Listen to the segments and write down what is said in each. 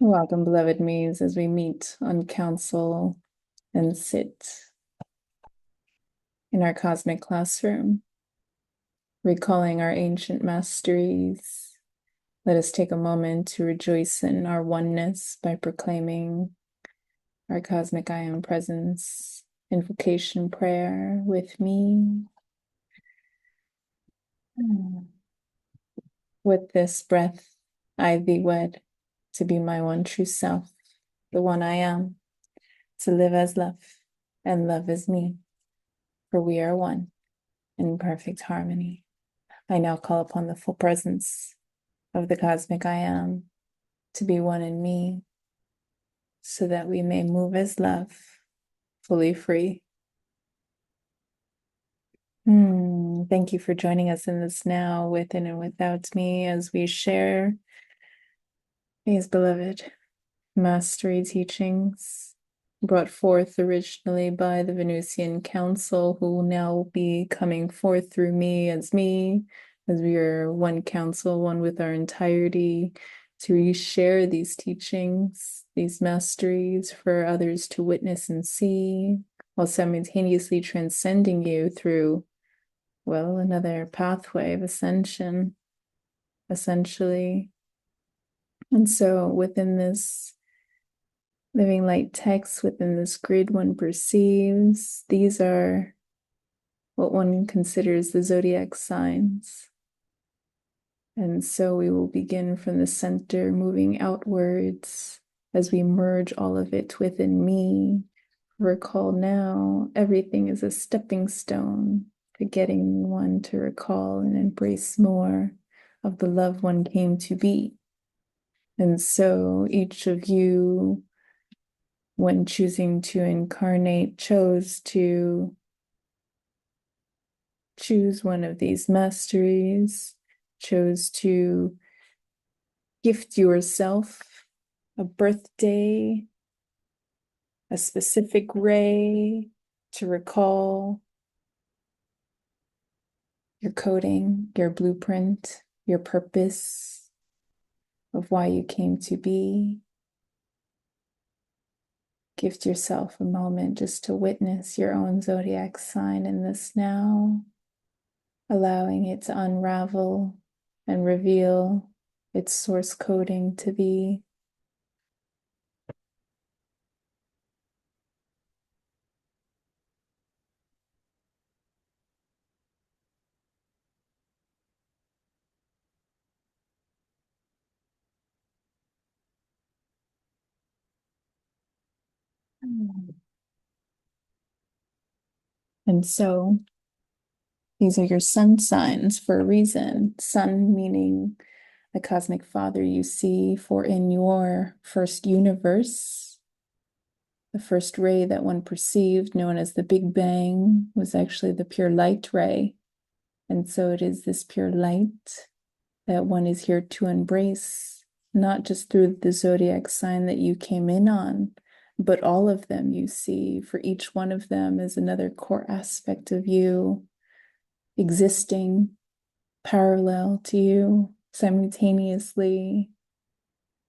Welcome, beloved me's, as we meet on council and sit in our cosmic classroom, recalling our ancient masteries. Let us take a moment to rejoice in our oneness by proclaiming our cosmic I Am presence, invocation prayer with me. With this breath, I thee wed to be my one true self, the one I am, to live as love and love as me, for we are one in perfect harmony. I now call upon the full presence of the cosmic I Am to be one in me, so that we may move as love, fully free. Thank you for joining us in this now, within and without me, as we share these beloved mastery teachings brought forth originally by the Venusian Council, who will now be coming forth through me, as we are one council, one with our entirety, to reshare these teachings, these masteries for others to witness and see, while simultaneously transcending you through, well, another pathway of ascension, essentially. And so within this living light text, within this grid one perceives, these are what one considers the zodiac signs. And so we will begin from the center, moving outwards as we merge all of it within me. Recall now, everything is a stepping stone to getting one to recall and embrace more of the love one came to be. And so each of you, when choosing to incarnate, chose to choose one of these masteries, chose to gift yourself a birthday, a specific ray to recall your coding, your blueprint, your purpose of why you came to be. Gift yourself a moment just to witness your own zodiac sign in this now, allowing it to unravel and reveal its source coding to be. And so these are your sun signs for a reason. Sun meaning the cosmic father you see, for in your first universe, the first ray that one perceived, known as the Big Bang, was actually the pure light ray. And so it is this pure light that one is here to embrace, not just through the zodiac sign that you came in on, but all of them you see. For each one of them is another core aspect of you existing parallel to you simultaneously.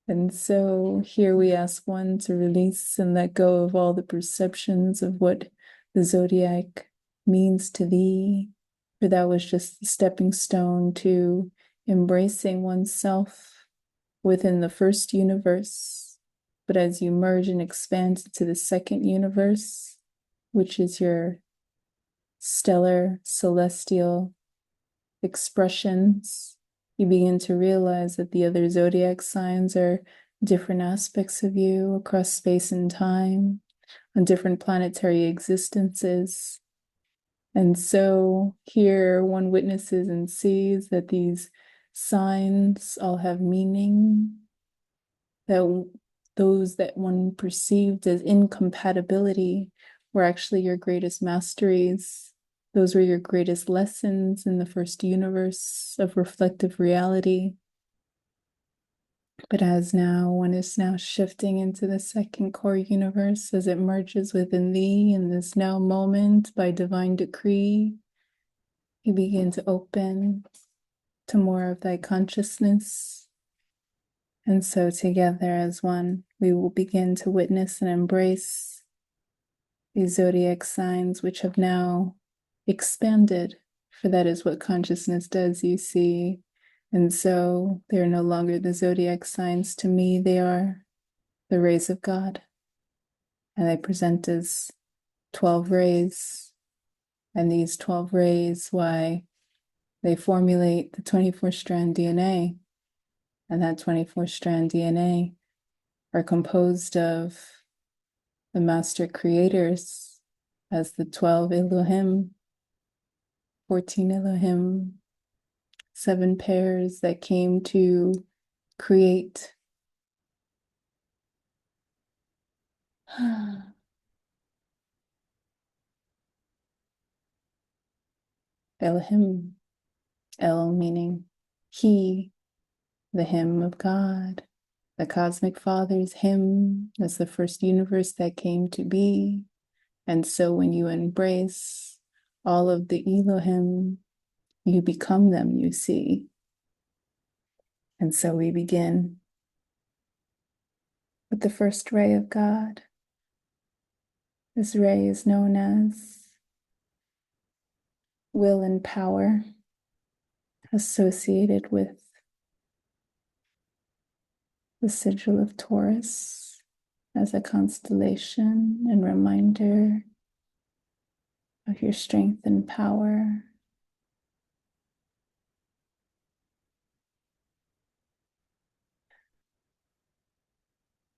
And so here we ask one to release and let go of all the perceptions of what the zodiac means to thee, for that was just the stepping stone to embracing oneself within the first universe. But as you merge and expand into the second universe, which is your stellar, celestial expressions, you begin to realize that the other zodiac signs are different aspects of you across space and time, on different planetary existences. And so here one witnesses and sees that these signs all have meaning, that those that one perceived as incompatibility were actually your greatest masteries. Those were your greatest lessons in the first universe of reflective reality. But as now, one is now shifting into the second core universe as it merges within thee in this now moment by divine decree, you begin to open to more of thy consciousness, And so together as one, we will begin to witness and embrace these zodiac signs, which have now expanded, for that is what consciousness does, you see. And so they are no longer the zodiac signs to me, they are the rays of God. And they present as 12 rays. And these 12 rays, why they formulate the 24-strand DNA. And that 24-strand DNA are composed of the master creators as the 12 Elohim, 14 Elohim, 7 pairs that came to create Elohim, El meaning he, the hymn of God, the cosmic father's hymn, that's the first universe that came to be. And so when you embrace all of the Elohim, you become them, you see. And so we begin with the first ray of God. This ray is known as will and power, associated with the sigil of Taurus as a constellation and reminder of your strength and power.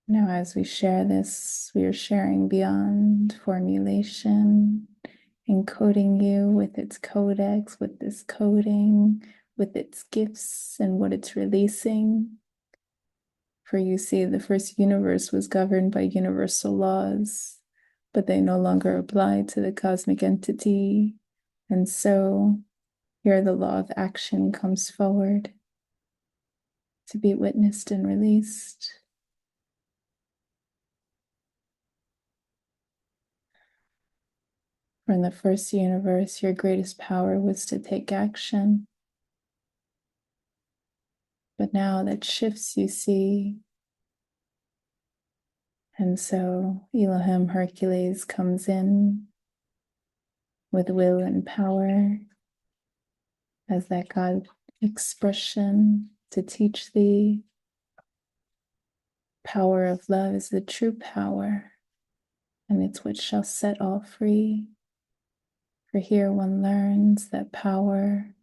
Now, as we share this, we are sharing beyond formulation, encoding you with its codex, with this coding, with its gifts and what it's releasing. For you see, the first universe was governed by universal laws, but they no longer apply to the cosmic entity. And so here the law of action comes forward to be witnessed and released. For in the first universe, your greatest power was to take action. But now that shifts, you see. And so Elohim Hercules comes in with will and power as that God expression to teach thee. Power of love is the true power, and it's what shall set all free. For here one learns that power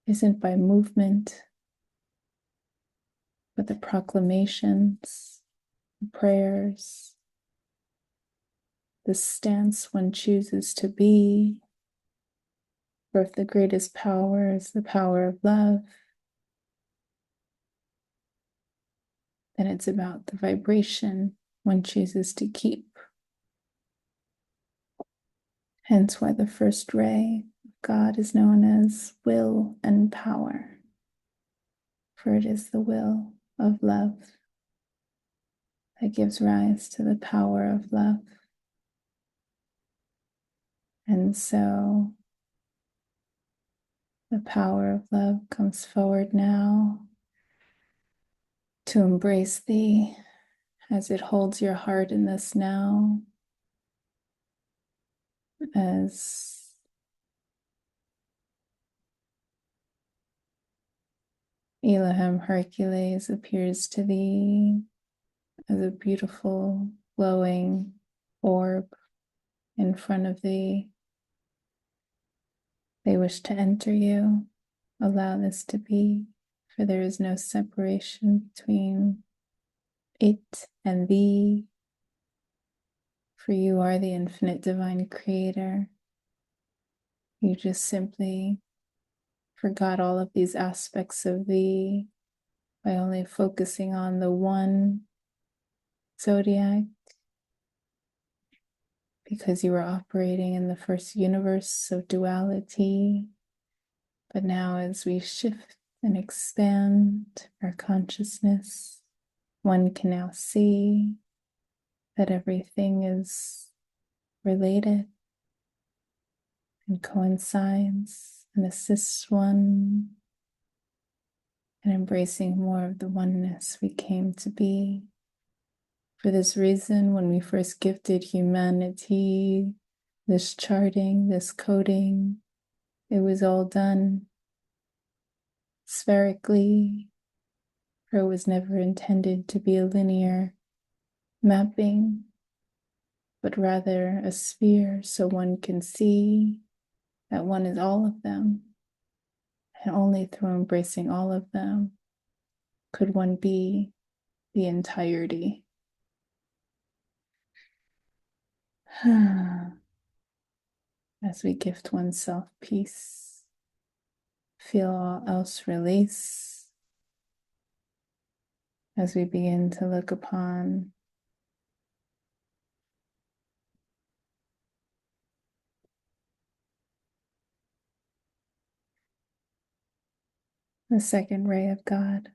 isn't by movement, but the proclamations, the prayers, the stance one chooses to be. For if the greatest power is the power of love, then it's about the vibration one chooses to keep. Hence why the first ray of God is known as will and power, for it is the will of love that gives rise to the power of love. And so the power of love comes forward now to embrace thee as it holds your heart in this now, as Elohim Hercules appears to thee as a beautiful, glowing orb in front of thee. They wish to enter you. Allow this to be, for there is no separation between it and thee, for you are the infinite divine creator. You just simply forgot all of these aspects of thee by only focusing on the one zodiac, because you were operating in the first universe of duality. But now as we shift and expand our consciousness, one can now see that everything is related and coincides and assists one and embracing more of the oneness we came to be. For this reason, when we first gifted humanity this charting, this coding, it was all done spherically, for it was never intended to be a linear mapping, but rather a sphere so one can see that one is all of them, and only through embracing all of them could one be the entirety. As we gift oneself peace, feel all else release. As we begin to look upon the second ray of God.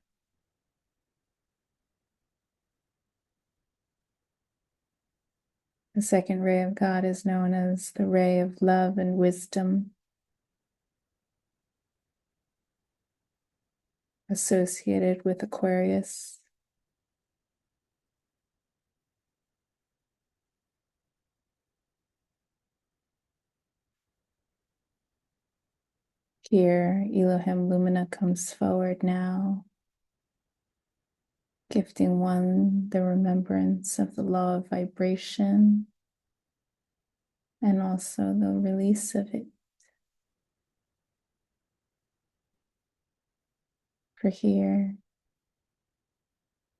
The second ray of God is known as the ray of love and wisdom, associated with Aquarius. Here, Elohim Lumina comes forward now, gifting one the remembrance of the law of vibration and also the release of it. For here,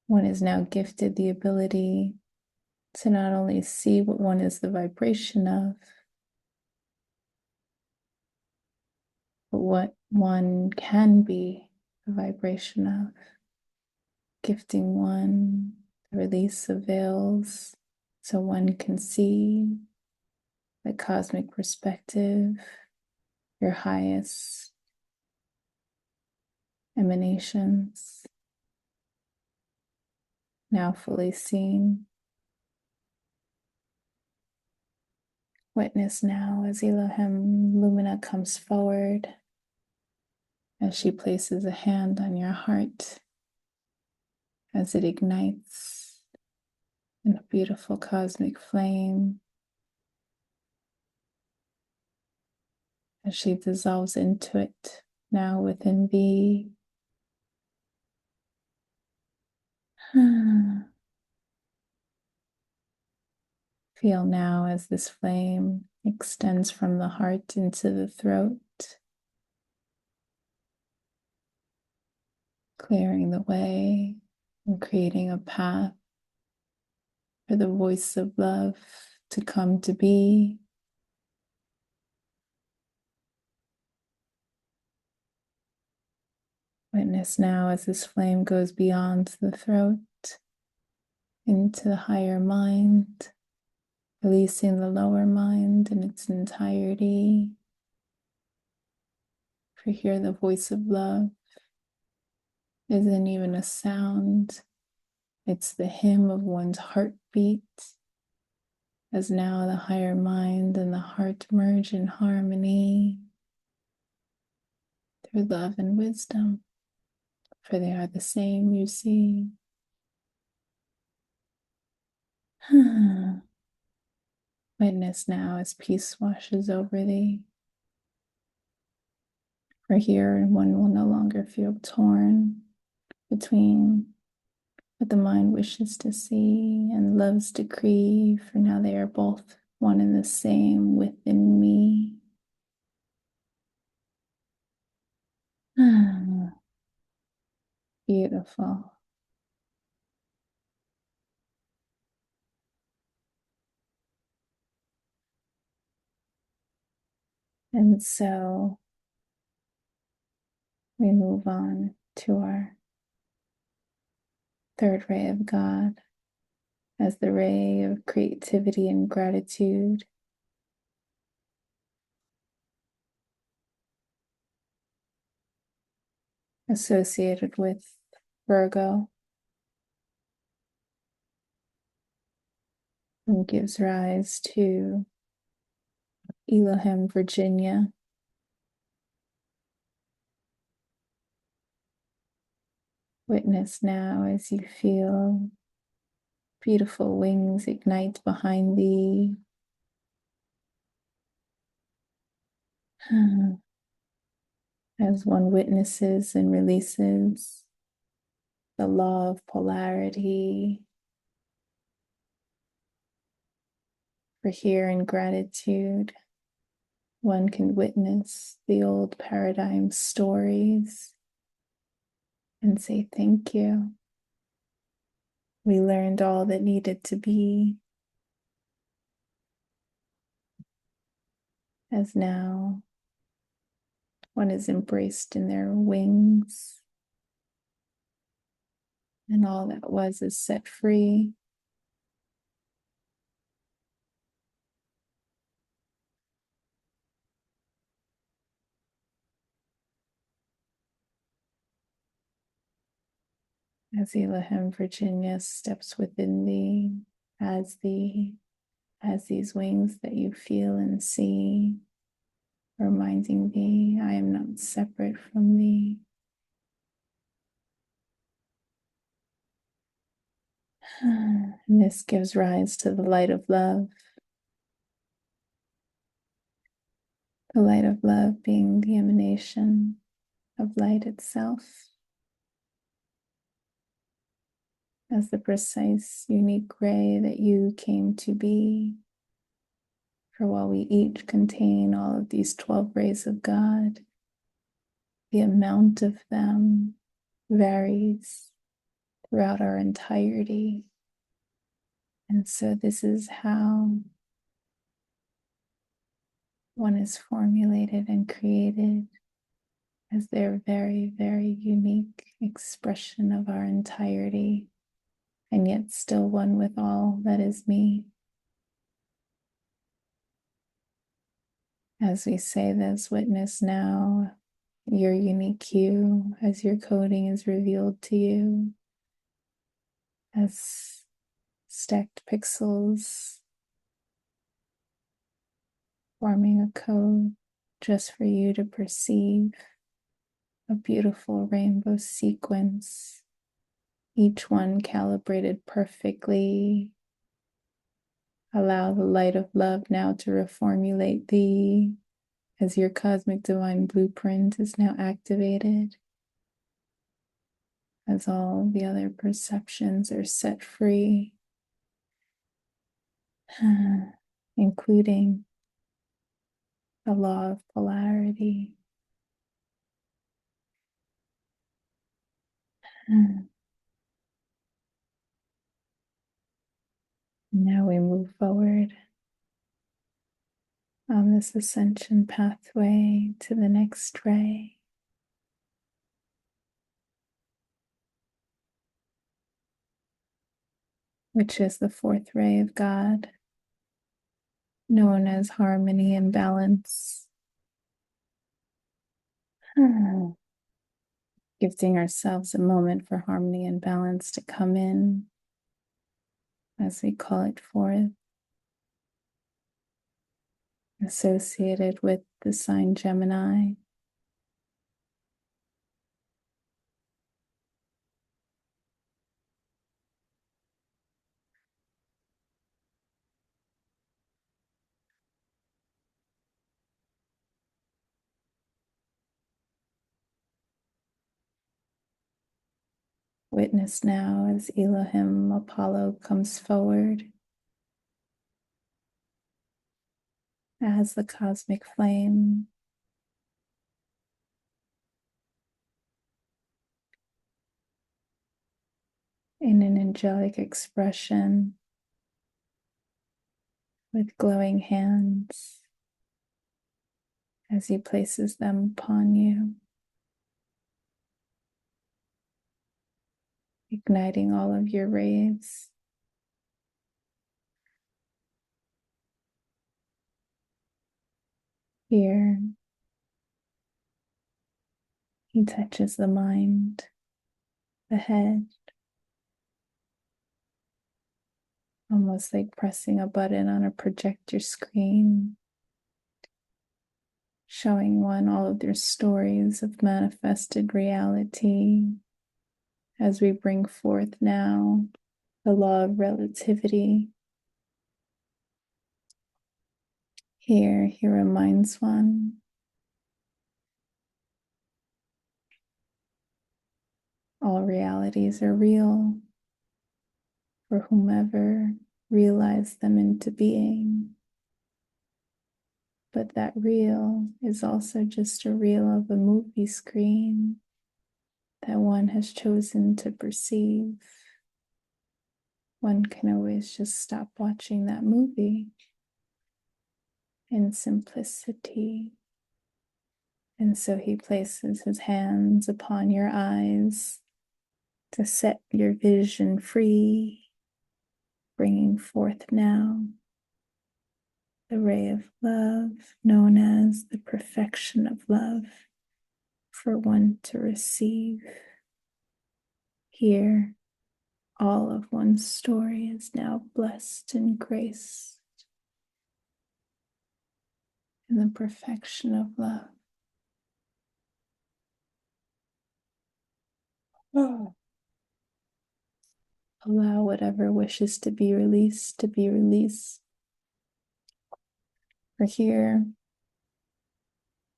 one is now gifted the ability to not only see what one is the vibration of, but what one can be the vibration of, gifting one the release of veils so one can see the cosmic perspective, your highest emanations, now fully seen. Witness now as Elohim Lumina comes forward, as she places a hand on your heart, as it ignites in a beautiful cosmic flame, as she dissolves into it now within thee. Feel now as this flame extends from the heart into the throat, clearing the way and creating a path for the voice of love to come to be. Witness now as this flame goes beyond the throat into the higher mind, releasing the lower mind in its entirety. For here the voice of love isn't even a sound, it's the hymn of one's heartbeat, as now the higher mind and the heart merge in harmony through love and wisdom, for they are the same, you see. Witness now as peace washes over thee. For here one will no longer feel torn between what the mind wishes to see and love's decree, for now they are both one and the same within me. Beautiful. And so we move on to our third ray of God as the ray of creativity and gratitude. Associated with Virgo, and gives rise to Elohim, Virginia. Witness now as you feel beautiful wings ignite behind thee. As one witnesses and releases the law of polarity. For here in gratitude, one can witness the old paradigm stories and say, thank you. We learned all that needed to be. As now one is embraced in their wings, and all that was is set free. As Elohim Virginia steps within thee, as these wings that you feel and see, reminding thee, I am not separate from thee. And this gives rise to the light of love. The light of love being the emanation of light itself, as the precise, unique ray that you came to be. For while we each contain all of these 12 rays of God, the amount of them varies throughout our entirety. And so this is how one is formulated and created as their very, very unique expression of our entirety, and yet still one with all that is me. As we say this, witness now your unique you as your coding is revealed to you, as stacked pixels forming a code just for you to perceive, a beautiful rainbow sequence, each one calibrated perfectly. Allow the light of love now to reformulate thee as your cosmic divine blueprint is now activated, as all the other perceptions are set free, including the law of polarity. Now we move forward on this ascension pathway to the next ray, which is the fourth ray of God, known as harmony and balance. Gifting ourselves a moment for harmony and balance to come in as we call it forth, associated with the sign Gemini. Witness now as Elohim Apollo comes forward as the cosmic flame, in an angelic expression with glowing hands as he places them upon you, igniting all of your rays. Here, he touches the mind, the head, almost like pressing a button on a projector screen, showing one all of their stories of manifested reality as we bring forth now the law of relativity. Here, he reminds one all realities are real for whomever realized them into being. But that reel is also just a reel of a movie screen that one has chosen to perceive. One can always just stop watching that movie in simplicity. And so he places his hands upon your eyes to set your vision free, bringing forth now the ray of love, known as the perfection of love, for one to receive. Here, all of one's story is now blessed and graced in the perfection of love. Oh. Allow whatever wishes to be released to be released. For here,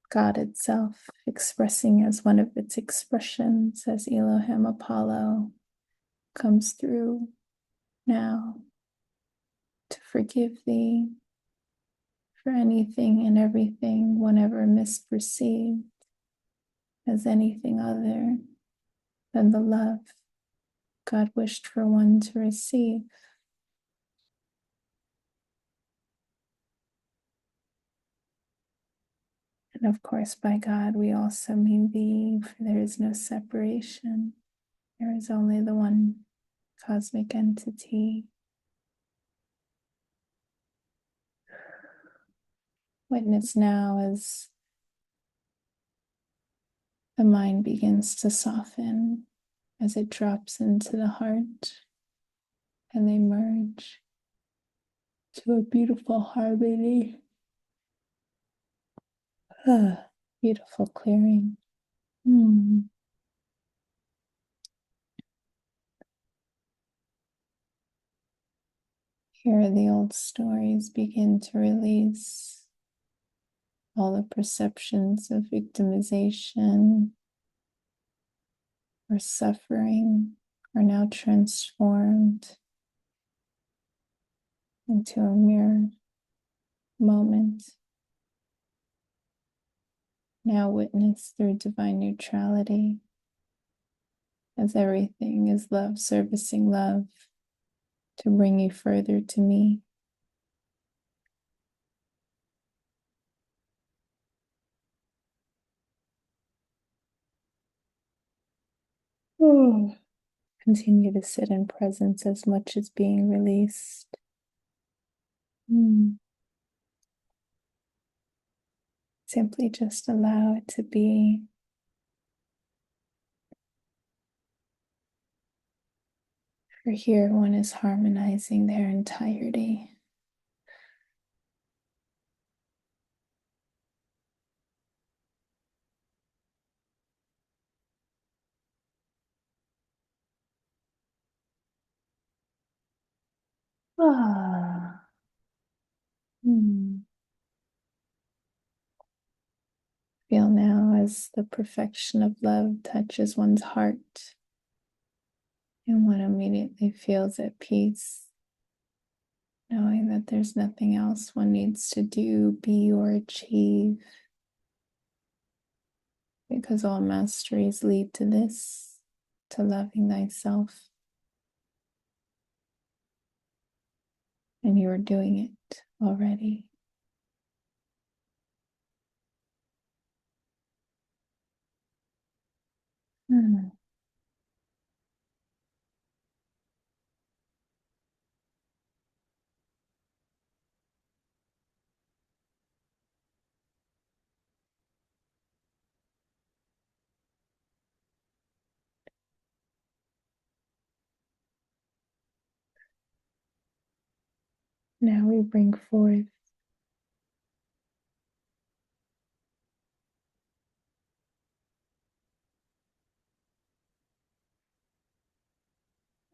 God itself, expressing as one of its expressions as Elohim Apollo, comes through now to forgive thee for anything and everything one ever misperceived as anything other than the love God wished for one to receive. And of course, by God, we also mean thee, for there is no separation. There is only the one cosmic entity. Witness now as the mind begins to soften, as it drops into the heart, and they merge to a beautiful harmony. Beautiful clearing. Here the old stories begin to release. All the perceptions of victimization or suffering are now transformed into a mere moment, now witnessed through divine neutrality, as everything is love servicing love to bring you further to me. Oh. Continue to sit in presence as much as being released. Simply just allow it to be. For here, one is harmonizing their entirety. Ah. Feel now as the perfection of love touches one's heart, and one immediately feels at peace, knowing that there's nothing else one needs to do, be, or achieve, because all masteries lead to this, to loving thyself. And you are doing it already. Now we bring forth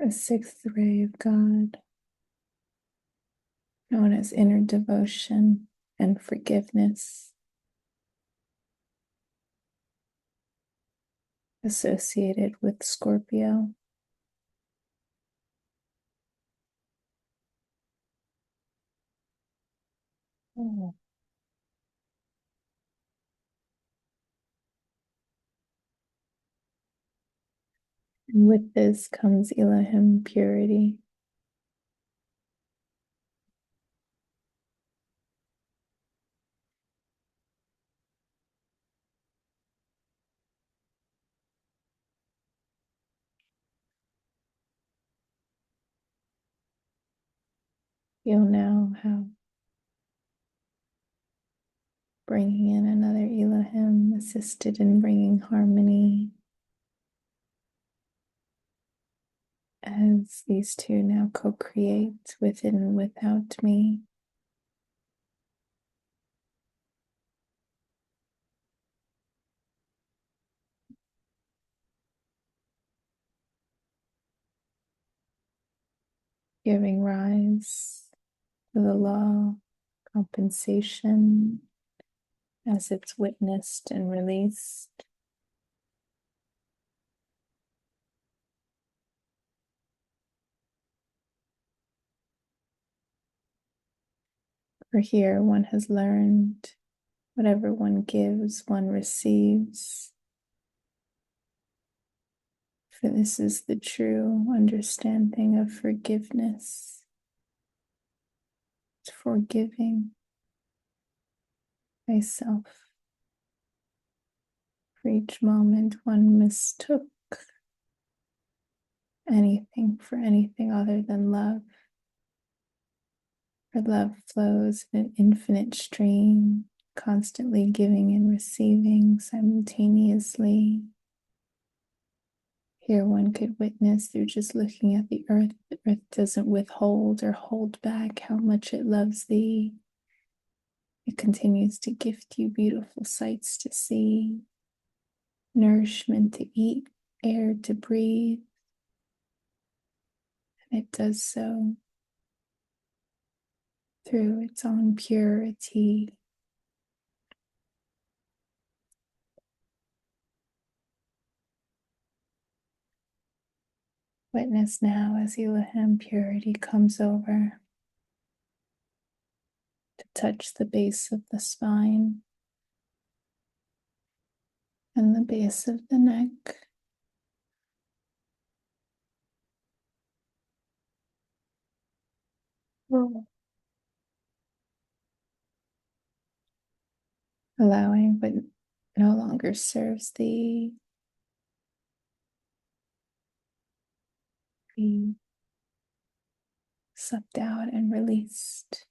the sixth ray of God, known as inner devotion and forgiveness, associated with Scorpio. Oh. And with this comes Elohim purity. You'll now have bringing in another Elohim, assisted in bringing harmony, as these two now co-create within and without me. Giving rise to the law, compensation, as it's witnessed and released. For here, one has learned whatever one gives, one receives. For this is the true understanding of forgiveness. It's forgiving thyself. For each moment one mistook anything for anything other than love. For love flows in an infinite stream, constantly giving and receiving simultaneously. Here one could witness through just looking at the earth doesn't withhold or hold back how much it loves thee. It continues to gift you beautiful sights to see, nourishment to eat, air to breathe. And it does so through its own purity. Witness now as Elohim purity comes over to touch the base of the spine and the base of the neck. Oh. Allowing what no longer serves thee. Be sucked out and released.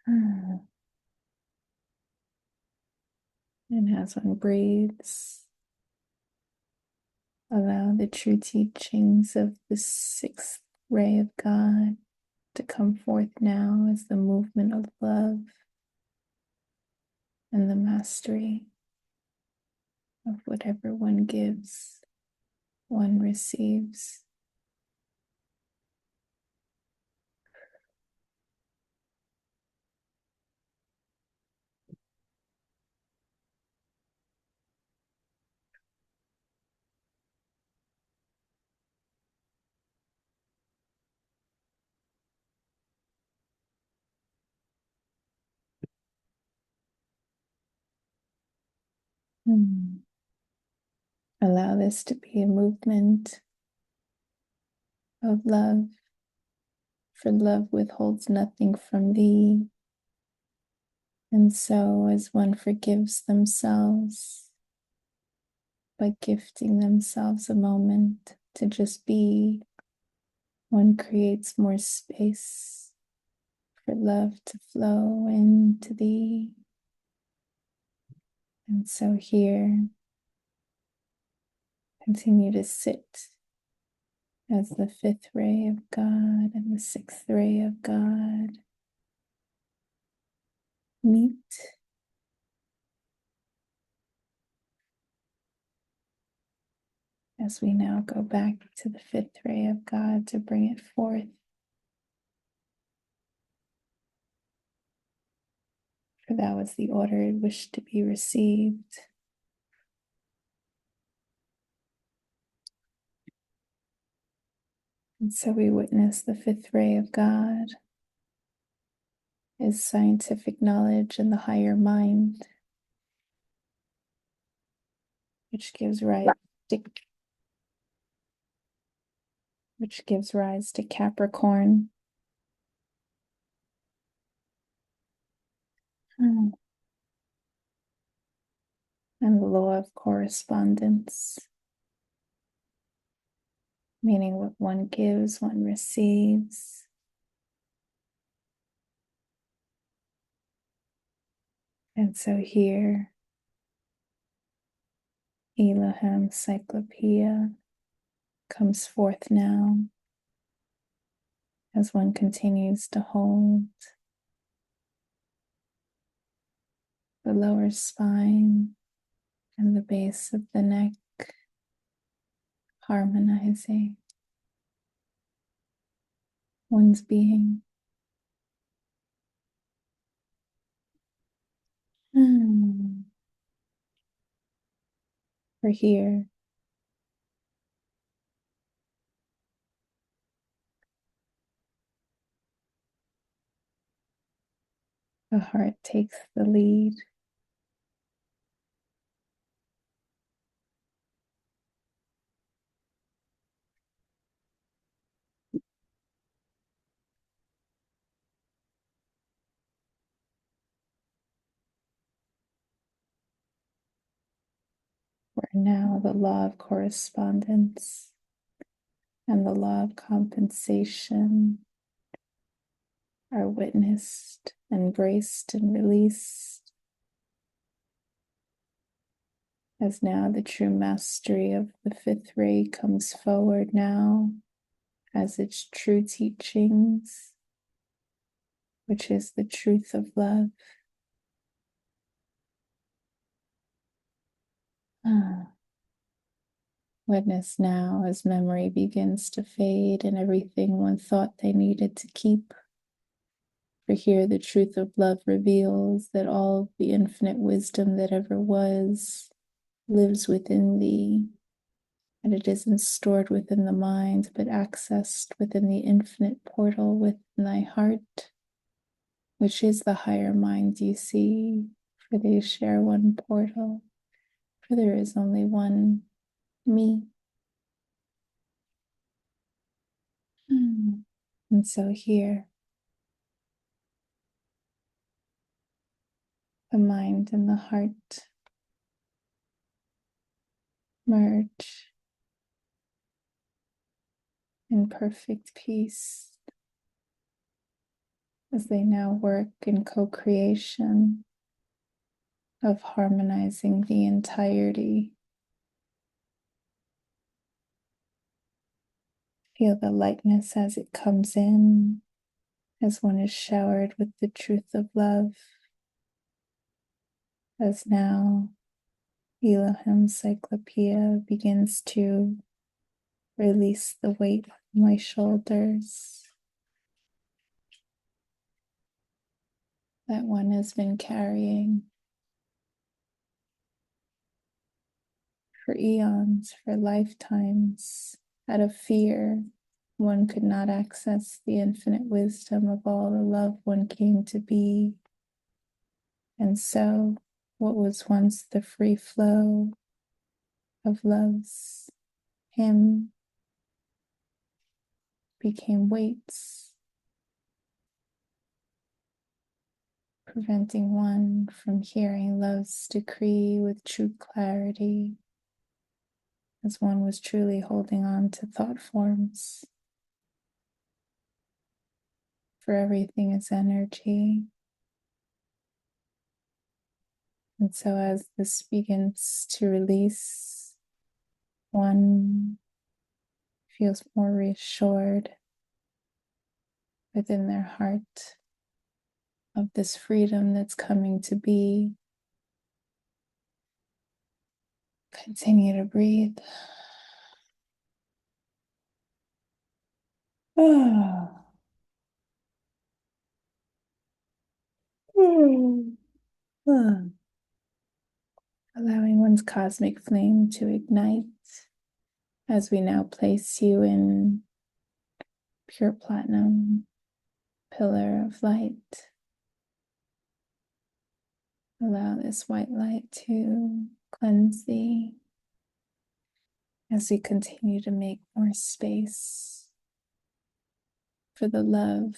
And as one breathes, allow the true teachings of the sixth ray of God to come forth now as the movement of love and the mastery of whatever one gives, one receives. Allow this to be a movement of love, for love withholds nothing from thee. And so, as one forgives themselves by gifting themselves a moment to just be, one creates more space for love to flow into thee. And so here, continue to sit as the fifth ray of God and the sixth ray of God meet. as we now go back to the fifth ray of God to bring it forth. For that was the order it wished to be received. And so we witness the fifth ray of God is scientific knowledge in the higher mind, which gives rise to Capricorn. And the law of correspondence, meaning what one gives, one receives. And so here, Elohim Cyclopeia comes forth now as one continues to hold the lower spine and the base of the neck, harmonizing one's being. For here, the heart takes the lead. Where now the law of correspondence and the law of compensation are witnessed, embraced, and released, as now the true mastery of the fifth ray comes forward now as its true teachings, which is the truth of love. Witness now as memory begins to fade and everything one thought they needed to keep. For here the truth of love reveals that all the infinite wisdom that ever was lives within thee, and it isn't stored within the mind, but accessed within the infinite portal within thy heart, which is the higher mind you see, for they share one portal, for there is only one me. And so here, the mind and the heart merge in perfect peace as they now work in co-creation of harmonizing the entirety. Feel the lightness as it comes in, as one is showered with the truth of love, as now Elohim Cyclopeia begins to release the weight on my shoulders that one has been carrying for eons, for lifetimes, out of fear. One could not access the infinite wisdom of all the love one came to be. And so, what was once the free flow of love's hymn became weights, preventing one from hearing love's decree with true clarity, as one was truly holding on to thought forms. For everything is energy. And so as this begins to release, one feels more reassured within their heart of this freedom that's coming to be. Continue to breathe. Ah. Ah. Allowing one's cosmic flame to ignite as we now place you in pure platinum, pillar of light. Allow this white light to cleanse thee as we continue to make more space for the love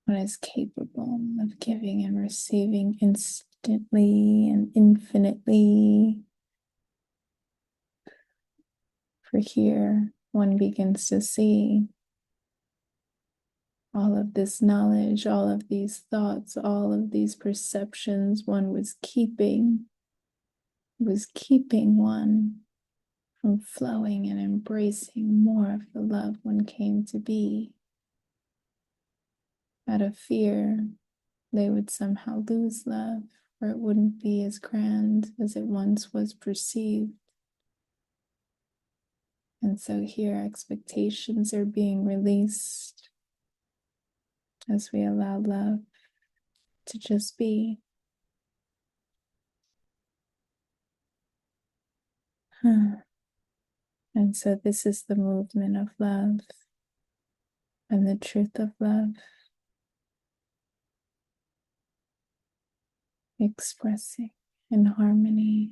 one is capable of giving and receiving instantly and infinitely. For here, one begins to see all of this knowledge, all of these thoughts, all of these perceptions one was keeping one from flowing and embracing more of the love one came to be. Out of fear, they would somehow lose love, or it wouldn't be as grand as it once was perceived. And so here expectations are being released as we allow love to just be. And so this is the movement of love and the truth of love, expressing in harmony.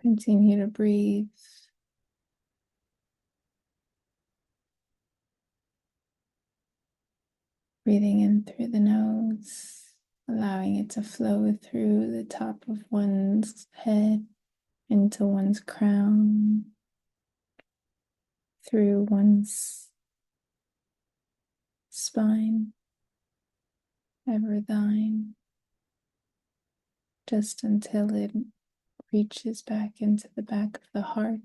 Continue to breathe. Breathing in through the nose, allowing it to flow through the top of one's head into one's crown, through one's spine, ever thine, just until it reaches back into the back of the heart,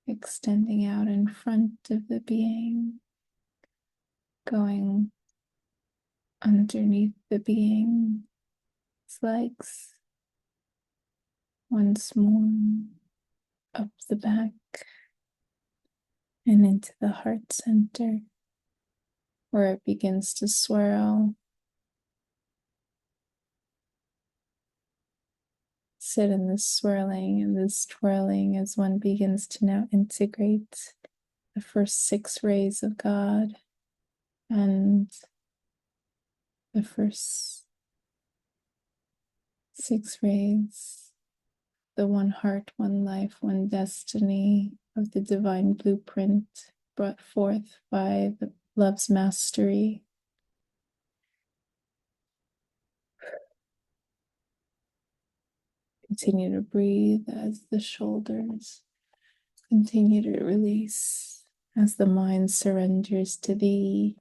extending out in front of the being, going underneath the being's legs, once more up the back and into the heart center, where it begins to swirl. Sit in this swirling and this twirling as one begins to now integrate the first 6 rays of God and the first 6 rays, the one heart, one life, one destiny of the divine blueprint brought forth by the love's mastery. Continue to breathe as the shoulders continue to release, as the mind surrenders to thee.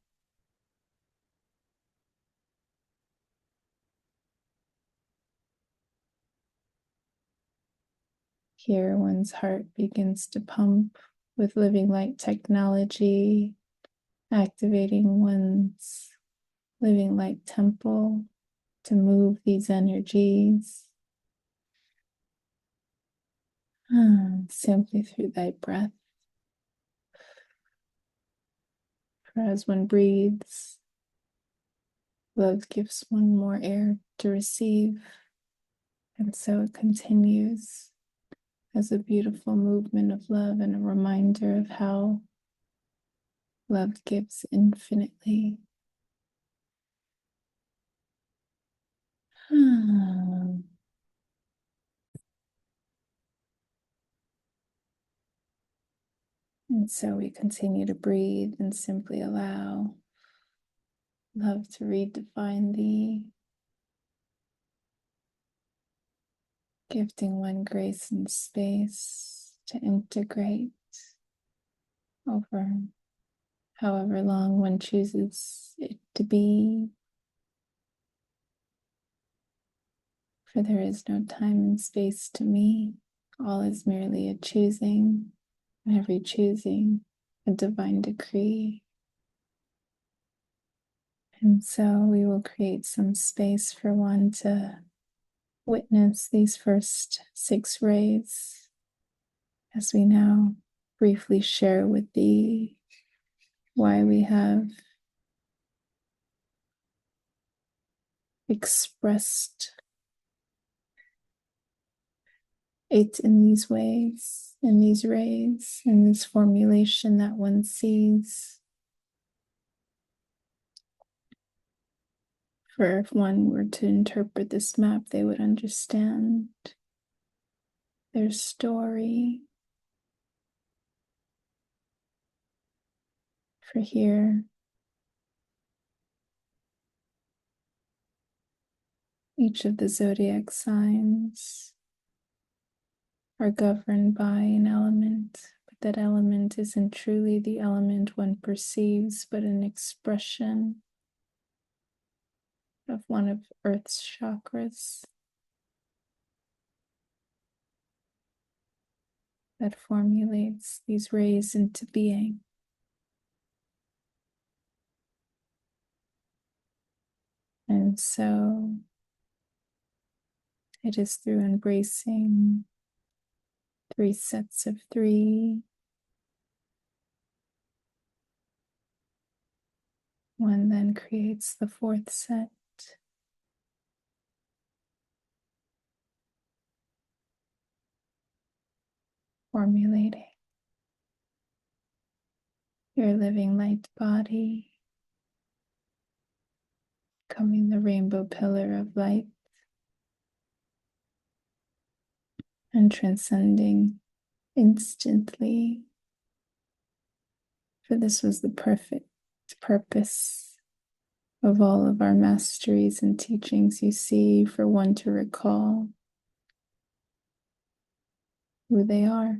Here, one's heart begins to pump with living light technology, activating one's living light temple to move these energies. Simply through thy breath. For as one breathes, love gives one more air to receive. And so it continues as a beautiful movement of love and a reminder of how love gives infinitely. And so we continue to breathe and simply allow love to redefine thee, gifting one grace and space to integrate over however long one chooses it to be. For there is no time and space to me. All is merely a choosing every choosing a divine decree. And so we will create some space for one to witness these first 6 rays as we now briefly share with thee why we have expressed it in these ways, in these rays, in this formulation that one sees. For if one were to interpret this map, they would understand their story. For here, each of the zodiac signs are governed by an element, but that element isn't truly the element one perceives, but an expression of one of Earth's chakras that formulates these rays into being. And so it is through embracing 3 sets of 3, one then creates the 4th set, formulating your living light body, becoming the rainbow pillar of light, and transcending instantly. For this was the perfect purpose of all of our masteries and teachings, you see, for one to recall who they are,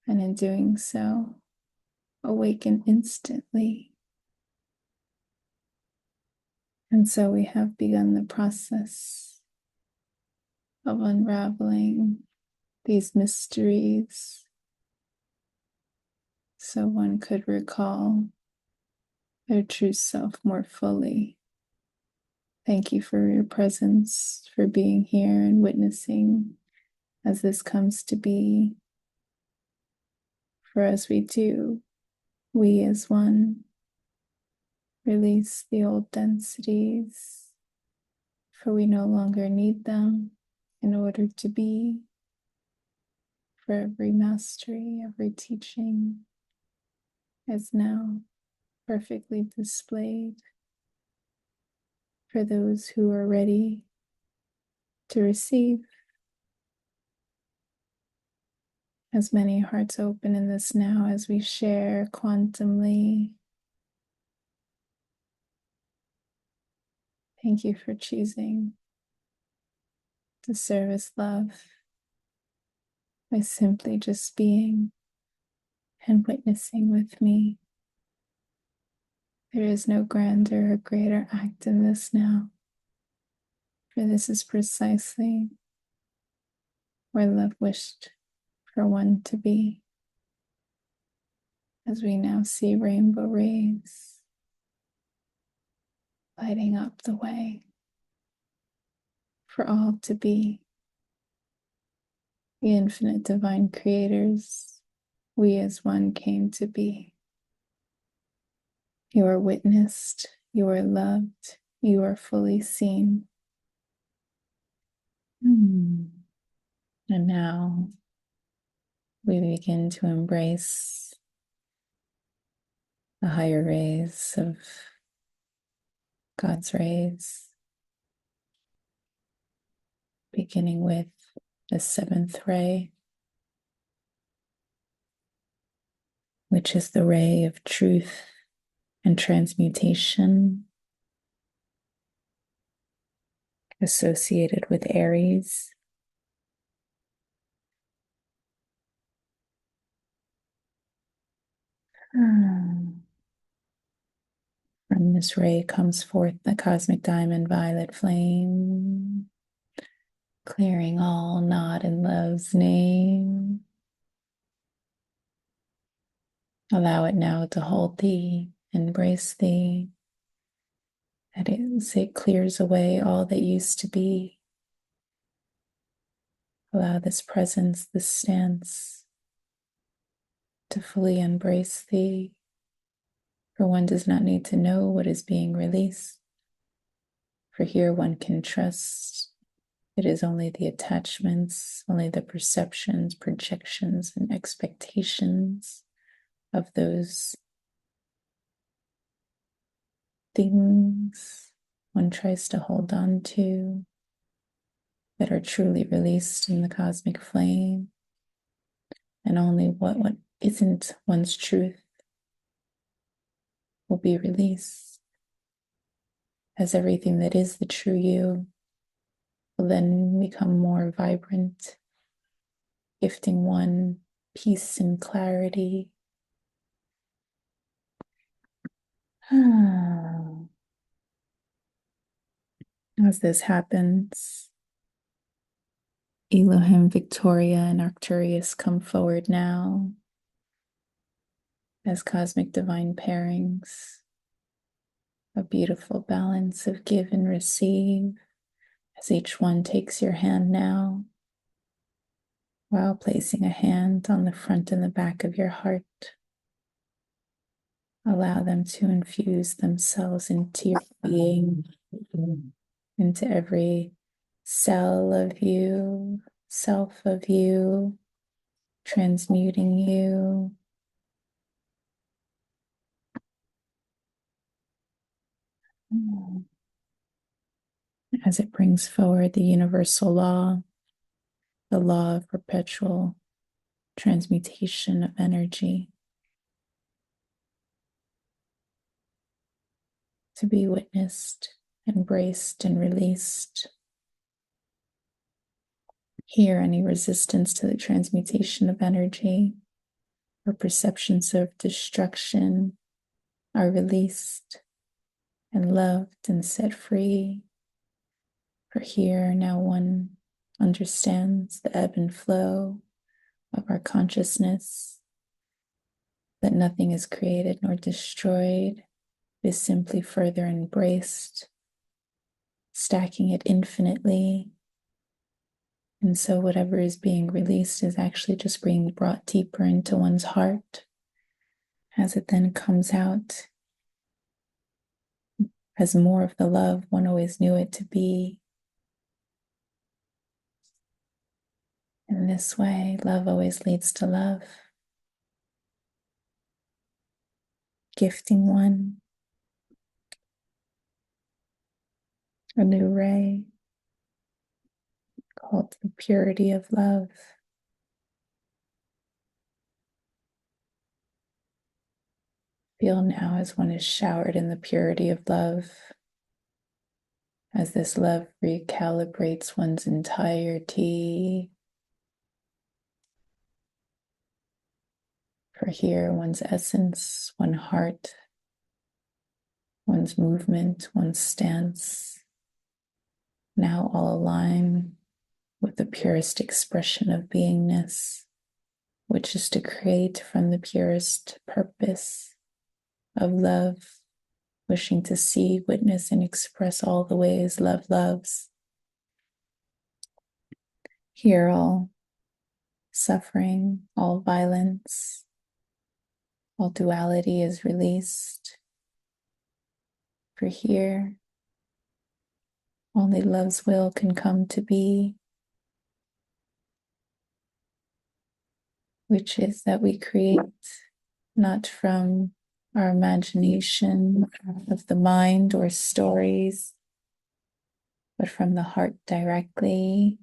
and in doing so, awaken instantly. And so we have begun the process of unraveling these mysteries so one could recall their true self more fully. Thank you for your presence, for being here and witnessing as this comes to be. For as we do, we as one release the old densities, for we no longer need them in order to be. For every mastery, every teaching is now perfectly displayed for those who are ready to receive. As many hearts open in this now as we share quantumly. Thank you for choosing to service love by simply just being and witnessing with me. There is no grander or greater act in this now, for this is precisely where love wished for one to be. As we now see rainbow rays lighting up the way for all to be the infinite divine creators we as one came to be. You are witnessed, you are loved, you are fully seen. And now we begin to embrace the higher rays of God's rays, beginning with the 7th ray, which is the ray of truth and transmutation, associated with Aries. From this ray comes forth the cosmic diamond violet flame, clearing all not in love's name. Allow it now to hold thee, embrace thee, that it clears away all that used to be. Allow this presence, this stance, to fully embrace thee, for one does not need to know what is being released. For here one can trust it is only the attachments, only the perceptions, projections, and expectations of those things one tries to hold on to that are truly released in the cosmic flame, and only what isn't one's truth will be released, as everything that is the true you will then become more vibrant, gifting one peace and clarity. As this happens, Elohim, Victoria, and Arcturus come forward now as cosmic divine pairings, a beautiful balance of give and receive, as each one takes your hand now, while placing a hand on the front and the back of your heart. Allow them to infuse themselves into your being, into every cell of you, self of you, transmuting you. As it brings forward the universal law, the law of perpetual transmutation of energy, to be witnessed, embraced, and released. Here, any resistance to the transmutation of energy or perceptions of destruction are released and loved and set free. For here, now one understands the ebb and flow of our consciousness, that nothing is created nor destroyed, it is simply further embraced, stacking it infinitely. And so whatever is being released is actually just being brought deeper into one's heart, as it then comes out as more of the love one always knew it to be. In this way, love always leads to love, gifting one a new ray called the purity of love. Feel now as one is showered in the purity of love, as this love recalibrates one's entirety. For here, one's essence, one heart, one's movement, one's stance, now all align with the purest expression of beingness, which is to create from the purest purpose of love, wishing to see, witness, and express all the ways love loves. Here, all suffering, all violence, all duality is released. For here, only love's will can come to be, which is that we create not from our imagination of the mind or stories, but from the heart directly.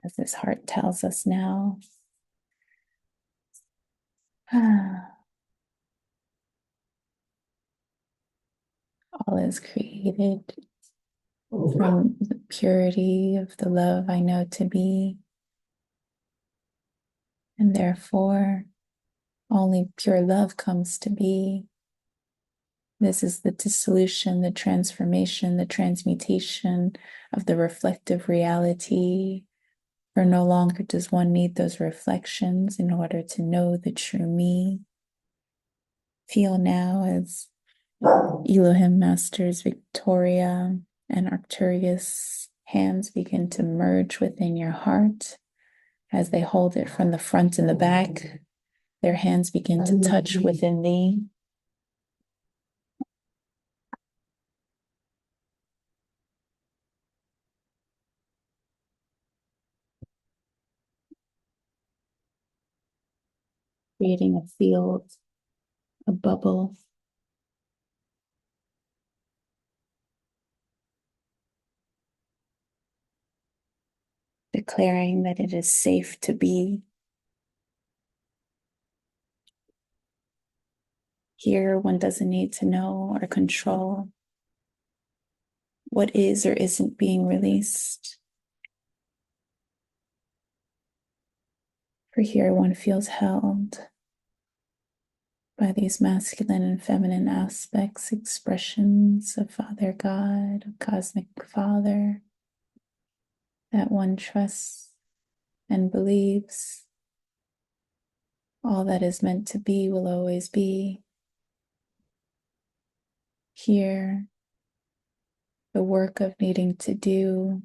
As this heart tells us now, all is created from the purity of the love I know to be, and therefore only pure love comes to be. This is the dissolution, the transformation, the transmutation of the reflective reality. For no longer does one need those reflections in order to know the true me. Feel now as Elohim Masters Victoria and Arcturus' hands begin to merge within your heart as they hold it from the front and the back. Their hands begin to touch within thee. Creating a field, a bubble. Declaring that it is safe to be. Here, one doesn't need to know or control what is or isn't being released. For here, one feels held by these masculine and feminine aspects, expressions of Father God, of Cosmic Father, that one trusts and believes all that is meant to be will always be. Here, the work of needing to do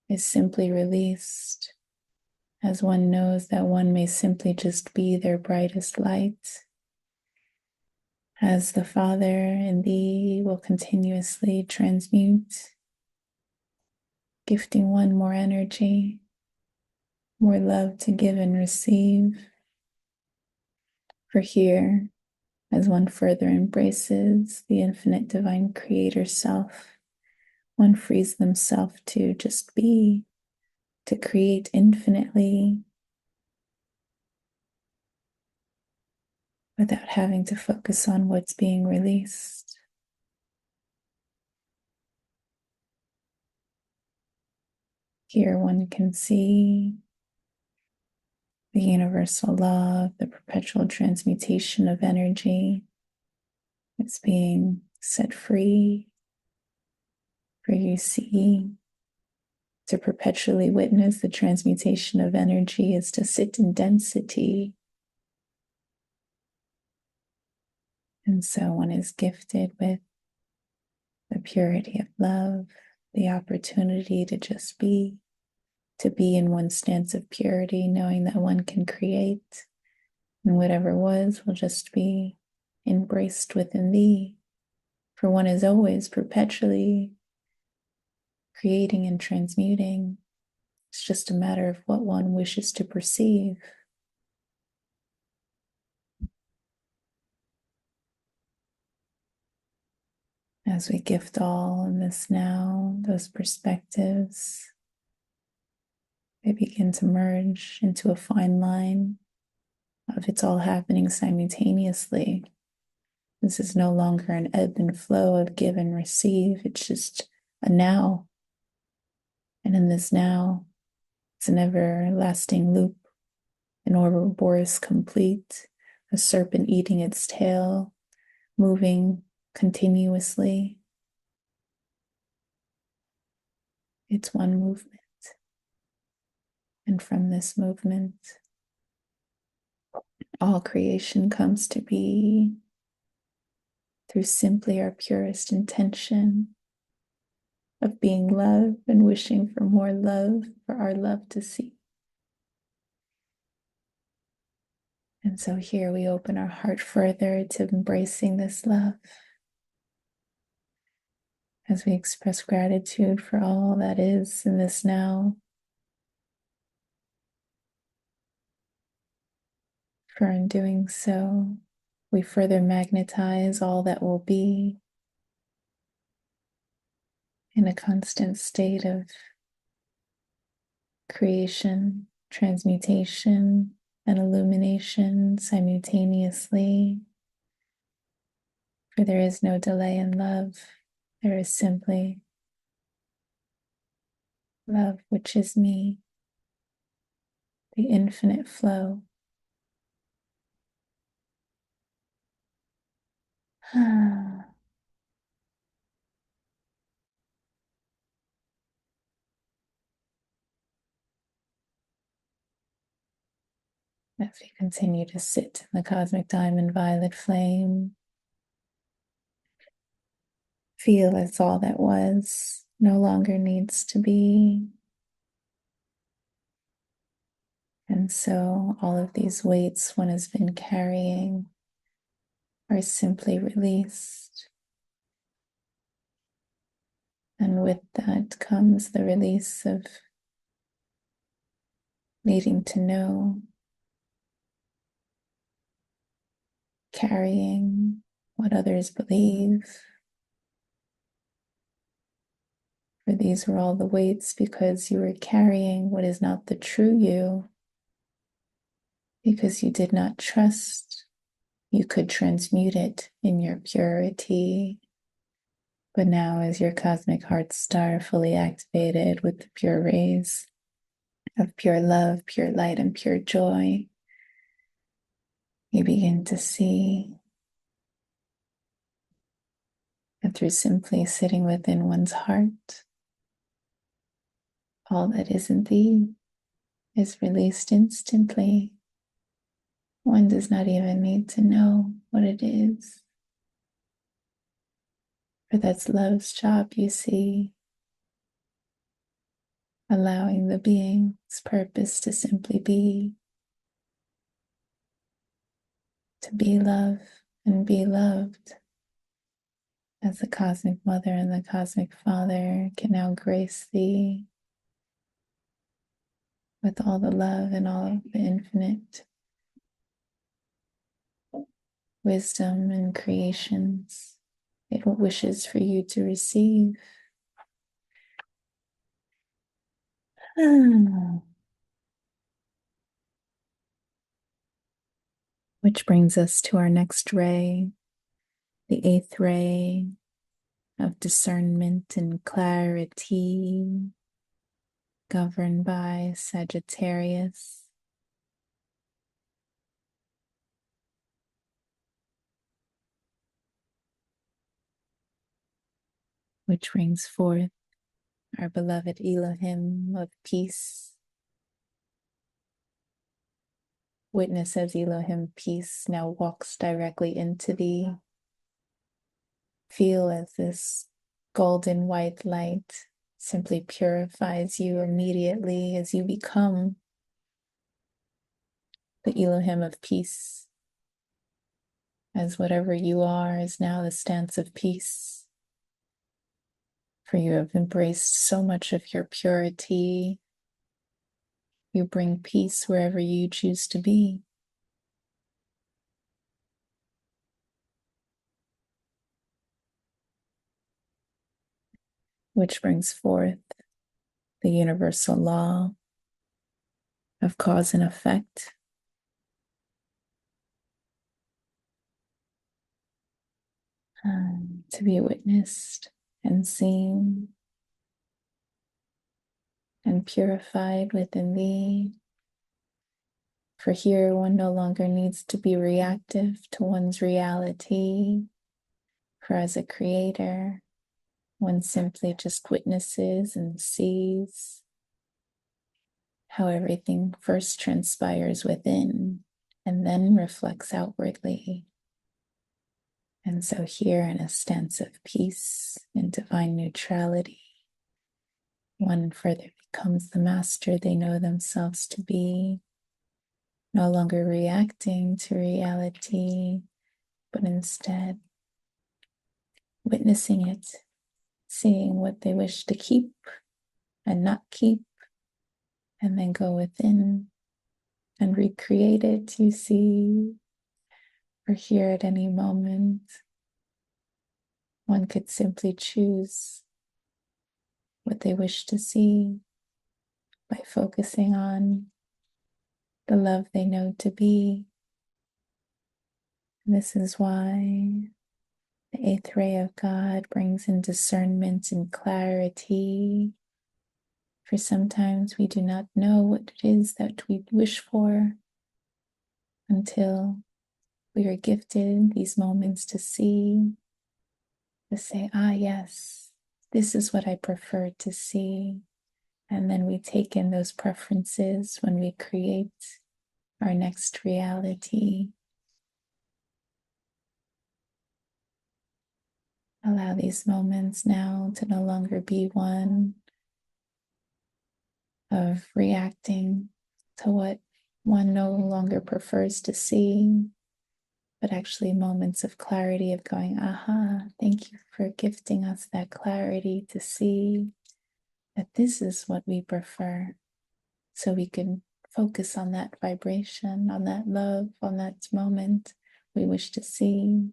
is simply released, as one knows that one may simply just be their brightest light, as the Father in thee will continuously transmute, gifting one more energy, more love to give and receive. For here, as one further embraces the infinite divine creator self, one frees themselves to just be, to create infinitely without having to focus on what's being released. Here one can see the universal law of the perpetual transmutation of energy. It's being set free. For you see, to perpetually witness the transmutation of energy is to sit in density. And so one is gifted with the purity of love, the opportunity to just be, to be in one stance of purity, knowing that one can create, and whatever was will just be embraced within thee. For one is always perpetually creating and transmuting. It's just a matter of what one wishes to perceive. As we gift all in this now, those perspectives, they begin to merge into a fine line of it's all happening simultaneously. This is no longer an ebb and flow of give and receive. It's just a now. And in this now, it's an everlasting loop, an Ouroboros complete, a serpent eating its tail, moving continuously. It's one movement. And from this movement, all creation comes to be through simply our purest intention of being love and wishing for more love, for our love to see. And so here we open our heart further to embracing this love as we express gratitude for all that is in this now. For in doing so, we further magnetize all that will be in a constant state of creation, transmutation, and illumination simultaneously. For there is no delay in love. There is simply love, which is me, the infinite flow. As we continue to sit in the cosmic diamond violet flame, feel as all that was no longer needs to be. And so all of these weights one has been carrying are simply released. And with that comes the release of needing to know, carrying what others believe. For these were all the weights because you were carrying what is not the true you, because you did not trust you could transmute it in your purity. But now, as your cosmic heart star fully activated with the pure rays of pure love, pure light, and pure joy, you begin to see that through simply sitting within one's heart, all that isn't thee is released instantly. One does not even need to know what it is. For that's love's job, you see, allowing the being's purpose to simply be, to be love and be loved, as the cosmic mother and the cosmic father can now grace thee with all the love and all of the infinite wisdom and creations it wishes for you to receive. Which brings us to our next ray, the eighth ray of discernment and clarity, governed by Sagittarius. Which brings forth our beloved Elohim of peace. Witness as Elohim peace now walks directly into thee. Feel as this golden white light simply purifies you immediately as you become the Elohim of peace. As whatever you are is now the stance of peace. For you have embraced so much of your purity. You bring peace wherever you choose to be. Which brings forth the universal law of cause and effect. To be witnessed and seen and purified within thee. For here one no longer needs to be reactive to one's reality. For as a creator, one simply just witnesses and sees how everything first transpires within and then reflects outwardly. And so here in a stance of peace and divine neutrality, one further becomes the master they know themselves to be, no longer reacting to reality, but instead witnessing it, seeing what they wish to keep and not keep, and then go within and recreate it, you see. Or here at any moment, one could simply choose what they wish to see by focusing on the love they know to be. And this is why the eighth ray of God brings in discernment and clarity. For sometimes we do not know what it is that we wish for until we are gifted these moments to see, to say, yes, this is what I prefer to see. And then we take in those preferences when we create our next reality. Allow these moments now to no longer be one of reacting to what one no longer prefers to see, but actually moments of clarity of going, aha, thank you for gifting us that clarity to see that this is what we prefer. So we can focus on that vibration, on that love, on that moment we wish to see.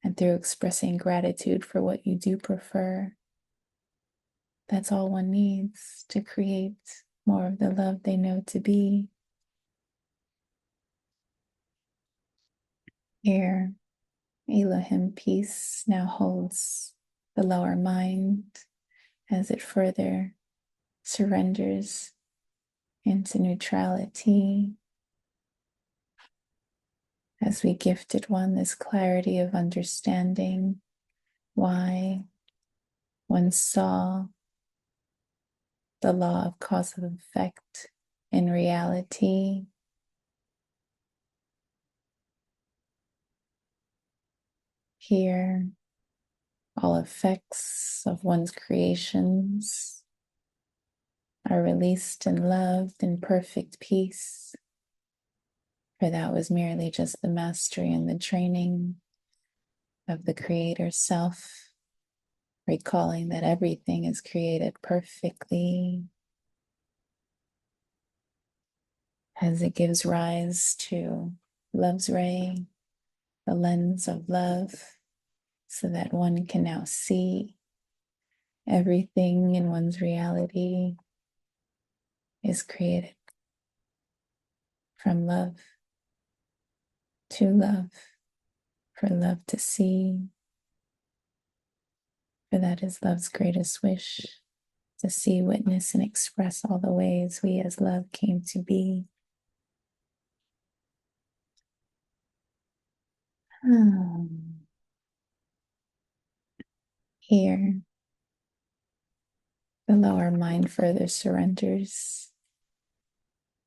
And through expressing gratitude for what you do prefer, that's all one needs to create more of the love they know to be. Here, Elohim peace now holds the lower mind as it further surrenders into neutrality, as we gifted one this clarity of understanding why one saw the law of cause and effect in reality. Here, all effects of one's creations are released and loved in perfect peace, for that was merely just the mastery and the training of the Creator Self, recalling that everything is created perfectly as it gives rise to love's ray, the lens of love, so that one can now see everything in one's reality is created from love to love, for love to see, for that is love's greatest wish, to see, witness, and express all the ways we as love came to be. Here, the lower mind further surrenders,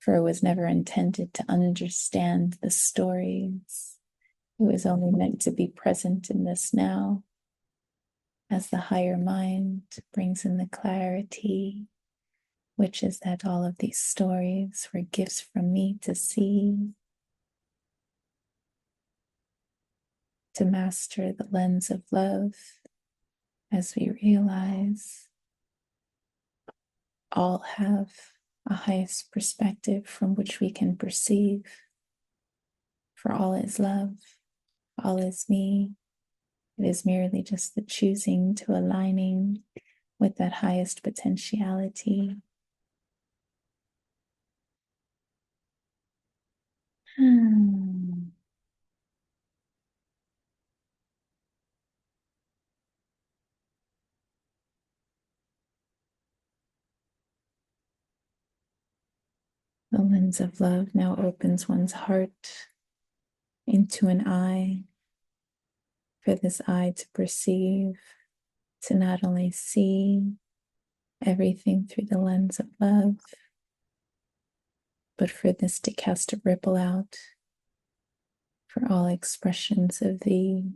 for it was never intended to understand the stories. It was only meant to be present in this now, as the higher mind brings in the clarity, which is that all of these stories were gifts from me to see, to master the lens of love, as we realize all have a highest perspective from which we can perceive, for all is love, all is me. It is merely just the choosing to aligning with that highest potentiality. The lens of love now opens one's heart into an eye, for this eye to perceive, to not only see everything through the lens of love, but for this to cast a ripple out for all expressions of thee,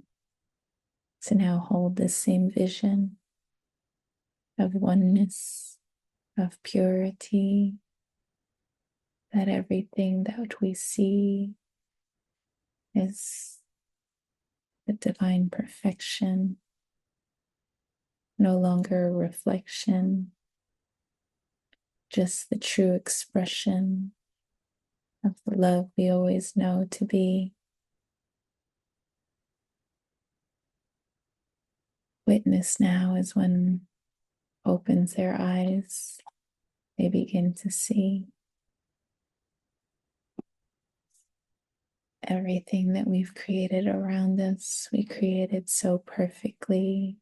to now hold this same vision of oneness, of purity, that everything that we see is the divine perfection, no longer a reflection, just the true expression of the love we always know to be. Witness now as one opens their eyes, they begin to see everything that we've created around us. We created so perfectly.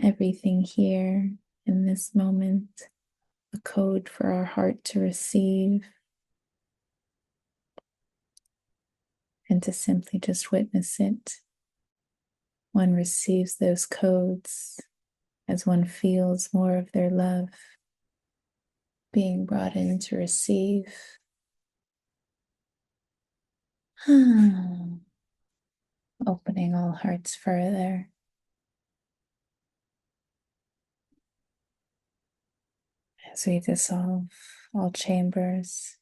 Everything here in this moment, a code for our heart to receive and to simply just witness it. One receives those codes as one feels more of their love being brought in to receive Opening all hearts further. As we dissolve all chambers,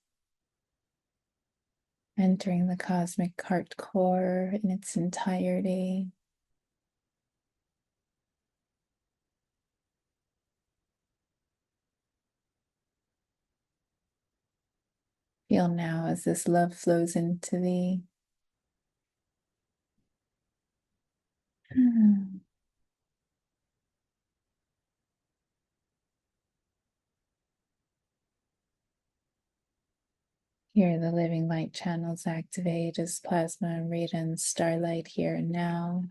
entering the cosmic heart core in its entirety. Feel now as this love flows into thee. Hear the living light channels activate as plasma, radiance, starlight here and now.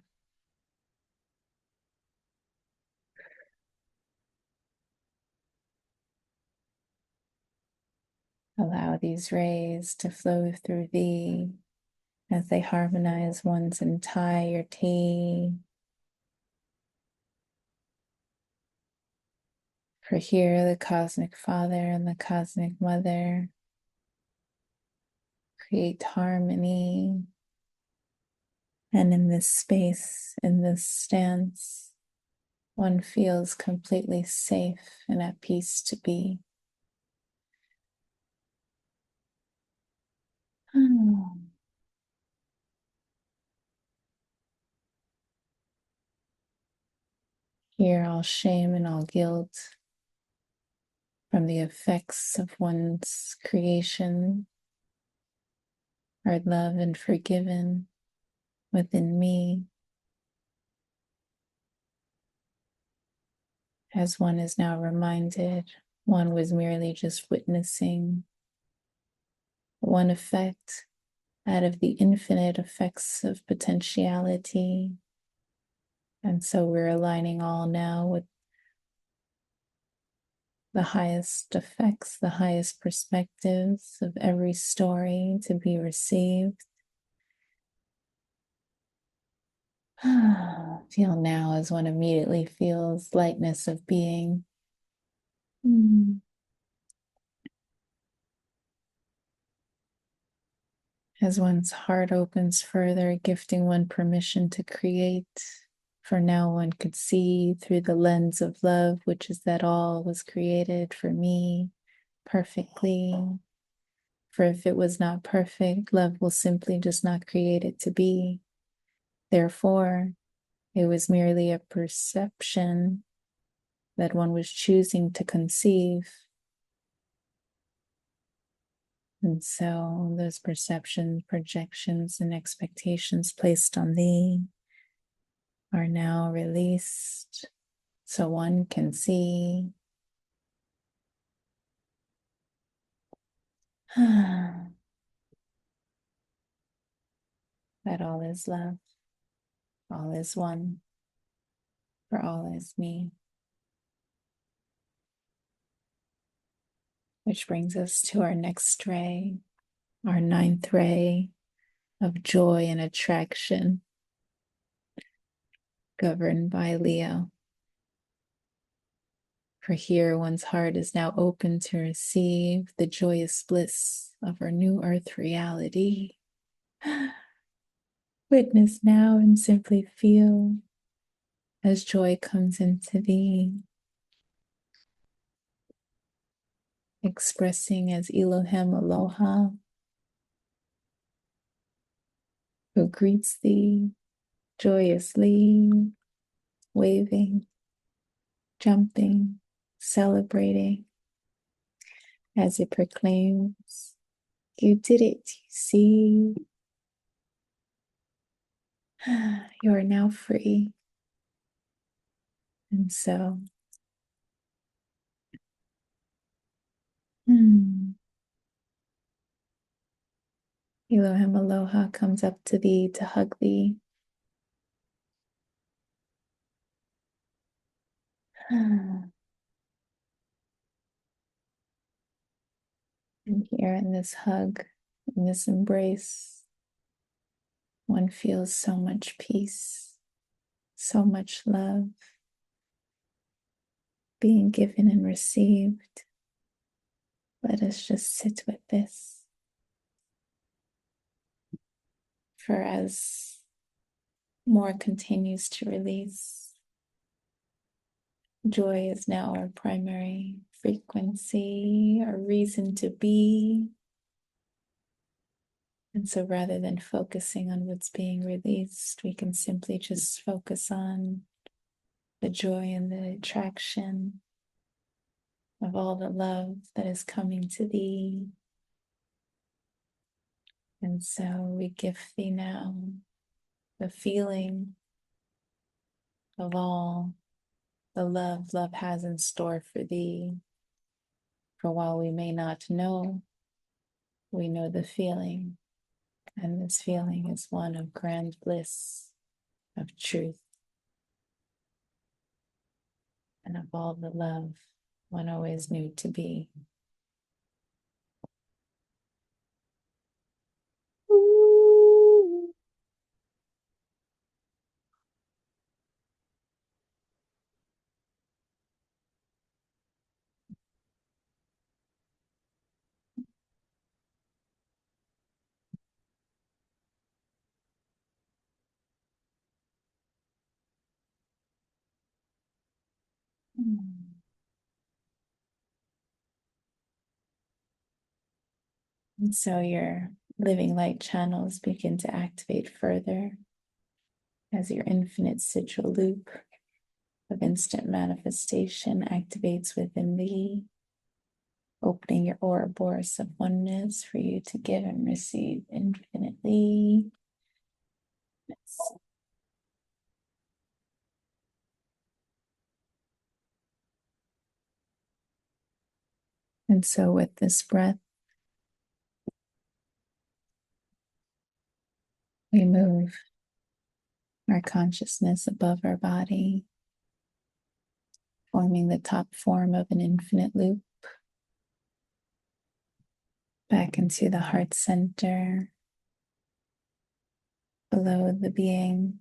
Allow these rays to flow through thee as they harmonize one's entirety. For here, the Cosmic Father and the Cosmic Mother create harmony. And in this space, in this stance, one feels completely safe and at peace to be. Here, all shame and all guilt from the effects of one's creation are loved and forgiven within me, as one is now reminded one was merely just witnessing one effect out of the infinite effects of potentiality. And so we're aligning all now with the highest effects, the highest perspectives of every story to be received. Feel now as one immediately feels lightness of being. As one's heart opens further, gifting one permission to create. For now, one could see through the lens of love, which is that all was created for me perfectly. For if it was not perfect, love will simply just not create it to be. Therefore, it was merely a perception that one was choosing to conceive. And so those perceptions, projections, and expectations placed on thee are now released so one can see that all is love, all is one, for all is me. Which brings us to our next ray, our ninth ray of joy and attraction, governed by Leo. For here, one's heart is now open to receive the joyous bliss of our new earth reality. Witness now and simply feel as joy comes into thee, expressing as Elohim Aloha, who greets thee joyously, waving, jumping, celebrating, as it proclaims, "You did it, you see. You are now free." And so, Elohim Aloha comes up to thee to hug thee. And here in this hug, in this embrace, one feels so much peace, so much love being given and received. Let us just sit with this. For as more continues to release, joy is now our primary frequency, our reason to be. And so rather than focusing on what's being released, we can simply just focus on the joy and the attraction of all the love that is coming to thee. And so we give thee now the feeling of all the love has in store for thee. For while we may not know, we know the feeling. And this feeling is one of grand bliss, of truth, and of all the love one always knew to be. And so your living light channels begin to activate further as your infinite sigil loop of instant manifestation activates within thee, opening your Ouroboros of oneness for you to give and receive infinitely. And so with this breath, we move our consciousness above our body, forming the top form of an infinite loop, back into the heart center, below the being,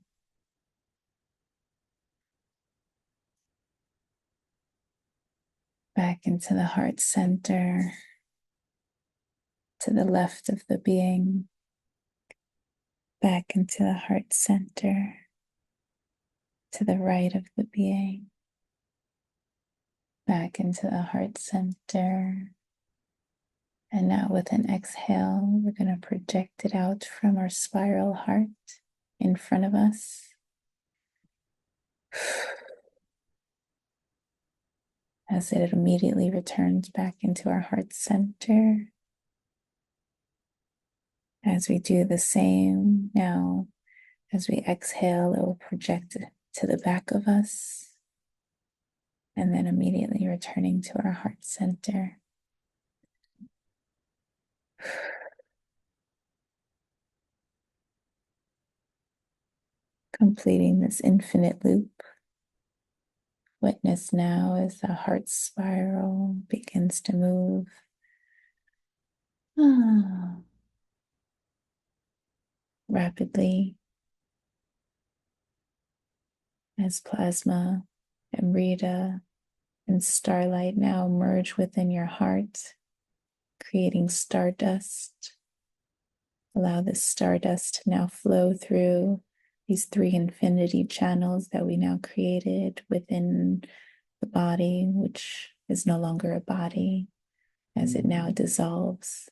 back into the heart center, to the left of the being, back into the heart center, to the right of the being, back into the heart center. And now with an exhale, we're going to project it out from our spiral heart in front of us. As it immediately returns back into our heart center. As we do the same now, as we exhale, it will project to the back of us, and then immediately returning to our heart center. Completing this infinite loop. Witness now as the heart spiral begins to move. Rapidly as plasma, Amrita, and starlight now merge within your heart, creating stardust. Allow this stardust to now flow through these 3 infinity channels that we now created within the body, which is no longer a body, as it now dissolves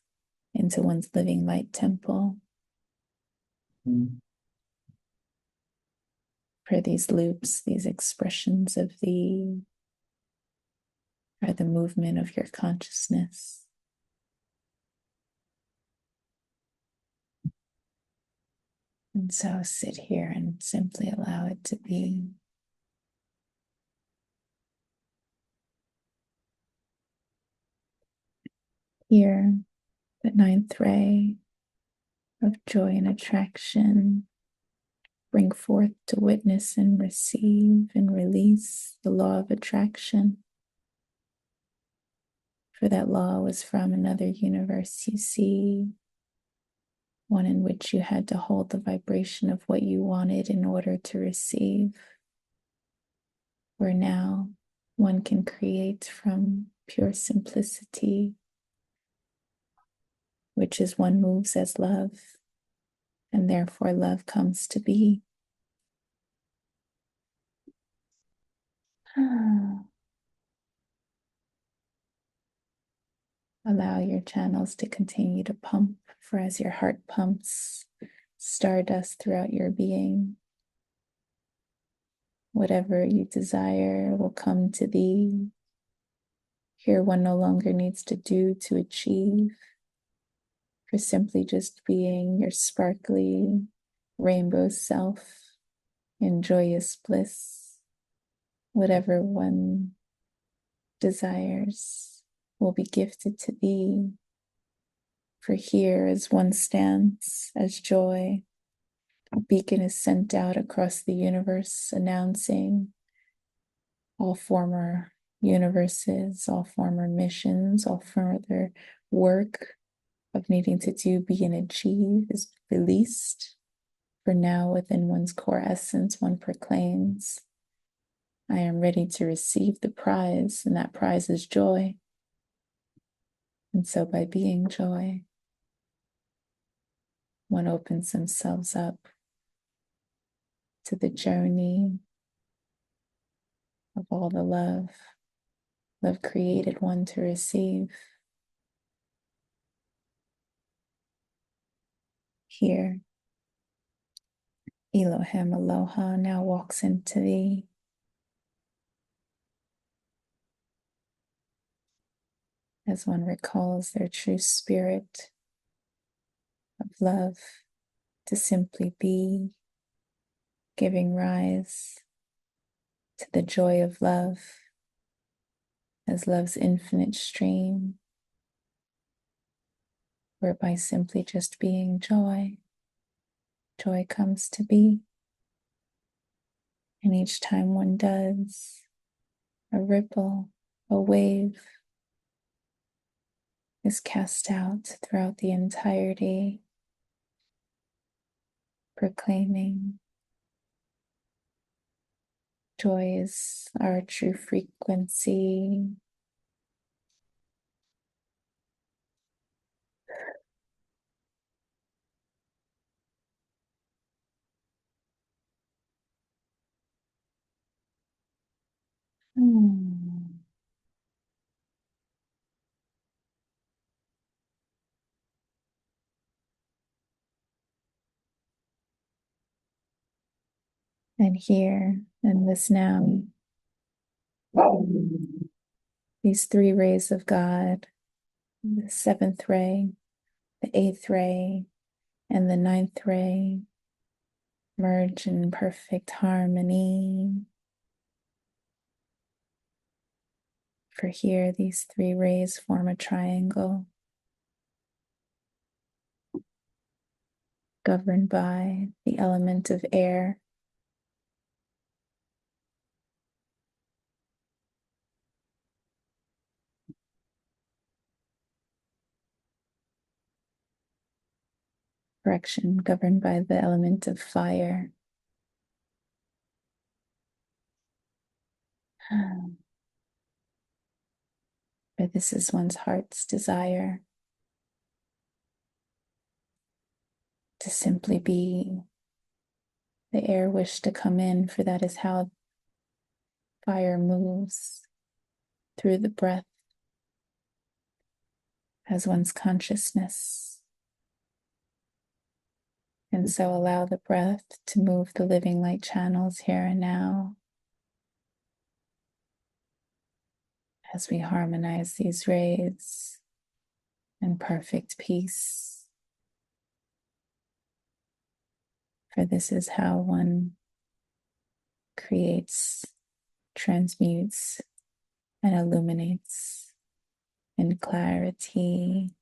into one's living light temple. For these loops, these expressions of thee are the movement of your consciousness. And so sit here and simply allow it to be. Here, the 9th ray of joy and attraction, bring forth to witness and receive and release the law of attraction. For that law was from another universe you see, one in which you had to hold the vibration of what you wanted in order to receive. Where now one can create from pure simplicity, which is one moves as love, and therefore love comes to be. Allow your channels to continue to pump, for as your heart pumps stardust throughout your being, whatever you desire will come to thee. Here one no longer needs to do to achieve, for simply just being your sparkly rainbow self in joyous bliss. Whatever one desires will be gifted to thee. For here, as one stands as joy, a beacon is sent out across the universe, announcing all former universes, all former missions, all further work of needing to do, be, and achieve is released. For now, within one's core essence, one proclaims, I am ready to receive the prize, and that prize is joy. And so by being joy, one opens themselves up to the journey of all the love created one to receive. Here, Elohim Aloha now walks into thee. As one recalls their true spirit of love to simply be, giving rise to the joy of love as love's infinite stream, whereby simply just being joy, joy comes to be. And each time one does, a ripple, a wave is cast out throughout the entirety, proclaiming joy is our true frequency. And here in this now, these three rays of God, the seventh ray, the eighth ray, and the ninth ray, merge in perfect harmony. For here, these three rays form a triangle governed by the element of air. Correction, governed by the element of fire. For this is one's heart's desire to simply be. The air wished to come in, for that is how fire moves through the breath as one's consciousness. And so allow the breath to move the living light channels here and now as we harmonize these rays in perfect peace. For this is how one creates, transmutes, and illuminates in clarity,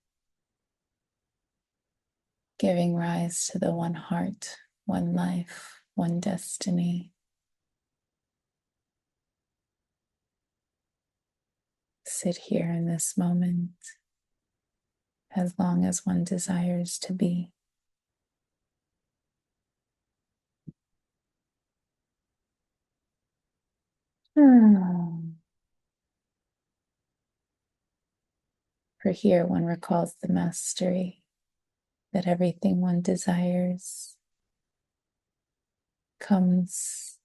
giving rise to the one heart, one life, one destiny. Sit here in this moment as long as one desires to be. For here one recalls the mastery that everything one desires comes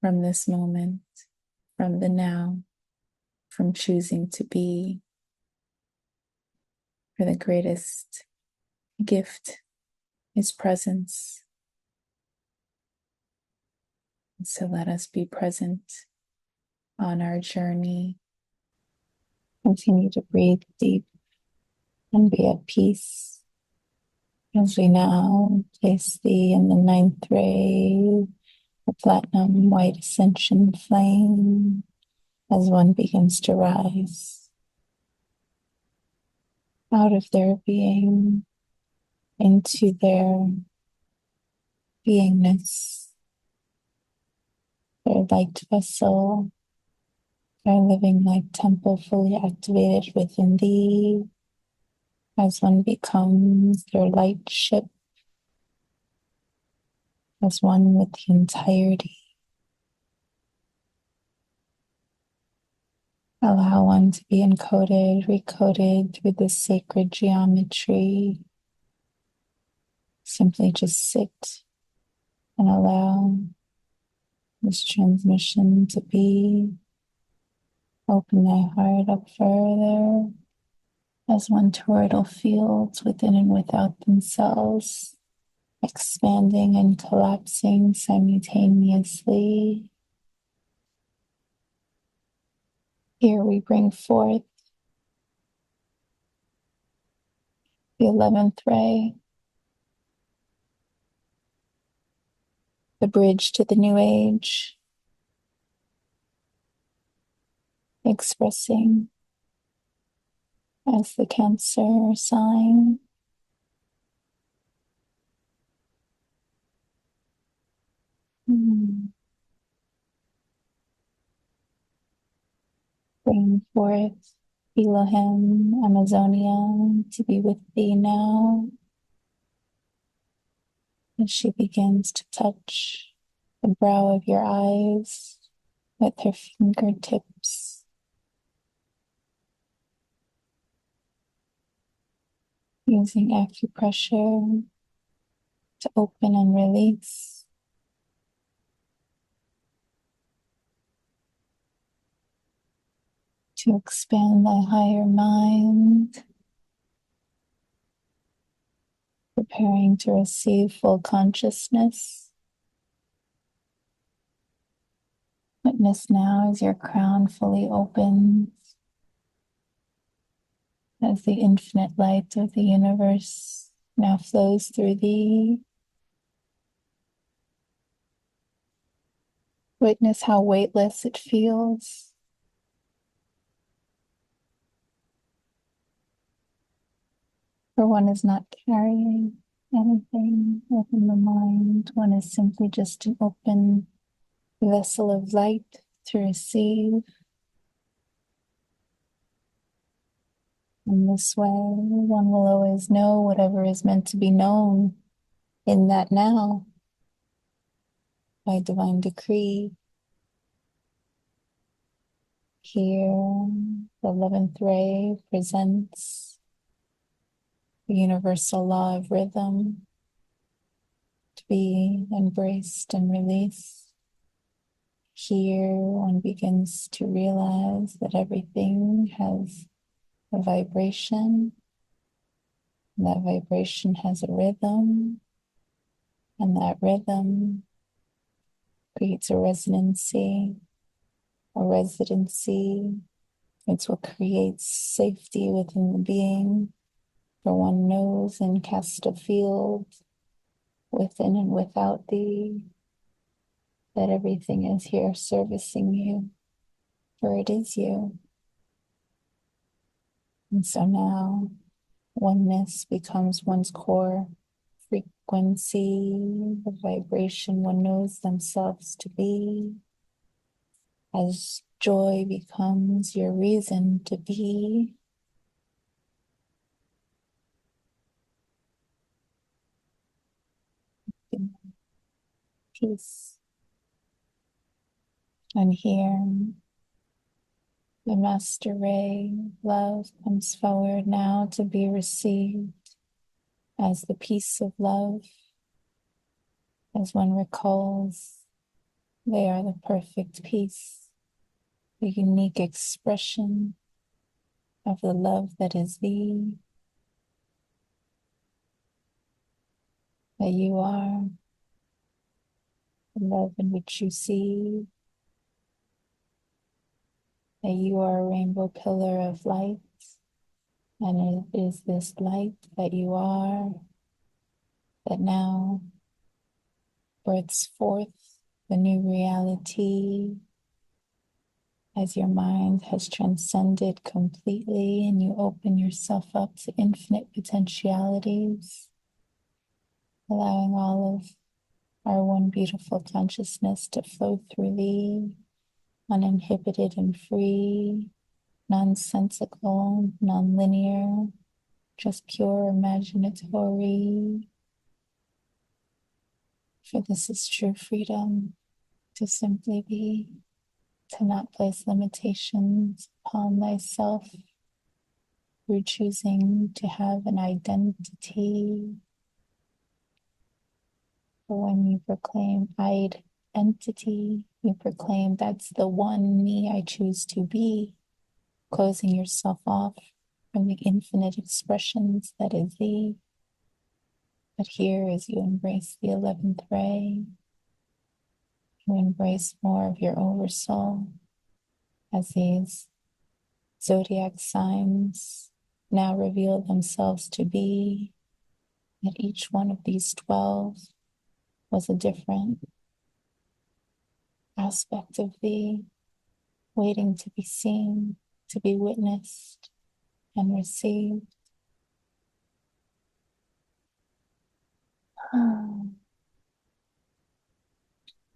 from this moment, from the now, from choosing to be. For the greatest gift is presence. And so let us be present on our journey. Continue to breathe deep and be at peace as we now place thee in the ninth ray, the platinum white ascension flame, as one begins to rise out of their being into their beingness, their light vessel, their living light temple fully activated within thee, as one becomes their light ship, as one with the entirety. Allow one to be encoded, recoded through the sacred geometry. Simply just sit and allow this transmission to be. Open thy heart up further as one toroidal fields within and without themselves, expanding and collapsing simultaneously. Here we bring forth the 11th ray, the bridge to the new age, expressing as the Cancer sign. Bring forth Elohim, Amazonia, to be with thee now, as she begins to touch the brow of your eyes with her fingertips, using acupressure to open and release. To expand thy higher mind, preparing to receive full consciousness. Witness now as your crown fully opens, as the infinite light of the universe now flows through thee. Witness how weightless it feels. For one is not carrying anything within the mind. One is simply just an open vessel of light to receive. In this way, one will always know whatever is meant to be known in that now by divine decree. Here, the 11th ray presents the universal law of rhythm to be embraced and released. Here, one begins to realize that everything has a vibration, and that vibration has a rhythm, and that rhythm creates a resonancy, a residency. It's what creates safety within the being, for one knows and casts a field within and without thee, that everything is here servicing you, for it is you. And so now, oneness becomes one's core frequency, the vibration one knows themselves to be, as joy becomes your reason to be. Peace. And here, the Master Ray, love, comes forward now to be received. as the peace of love, as one recalls they are the perfect peace, the unique expression of the love that is thee, that you are the love in which you see, that you are a rainbow pillar of light, and it is this light that you are that now births forth the new reality as your mind has transcended completely and you open yourself up to infinite potentialities, allowing all of our one beautiful consciousness to flow through thee, uninhibited and free, nonsensical, non-linear, just pure imaginatory. For this is true freedom, to simply be, to not place limitations upon thyself through choosing to have an identity. For when you proclaim identity, you proclaim that's the one me I choose to be, closing yourself off from the infinite expressions that is thee. But here, as you embrace the 11th ray, you embrace more of your oversoul as these zodiac signs now reveal themselves to be, that each one of these 12 was a different aspect of thee, waiting to be seen, to be witnessed and received.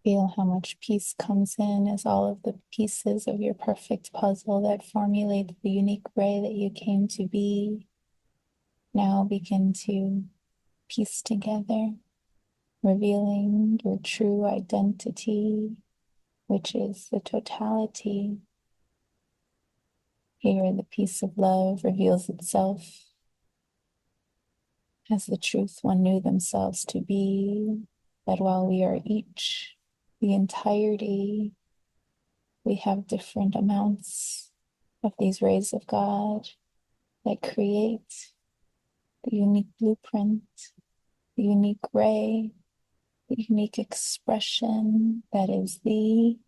Feel how much peace comes in as all of the pieces of your perfect puzzle that formulate the unique ray that you came to be now begin to piece together, revealing your true identity, which is the totality. Here, the peace of love reveals itself as the truth one knew themselves to be, that while we are each the entirety, we have different amounts of these rays of God that create the unique blueprint, the unique ray, the unique expression that is thee.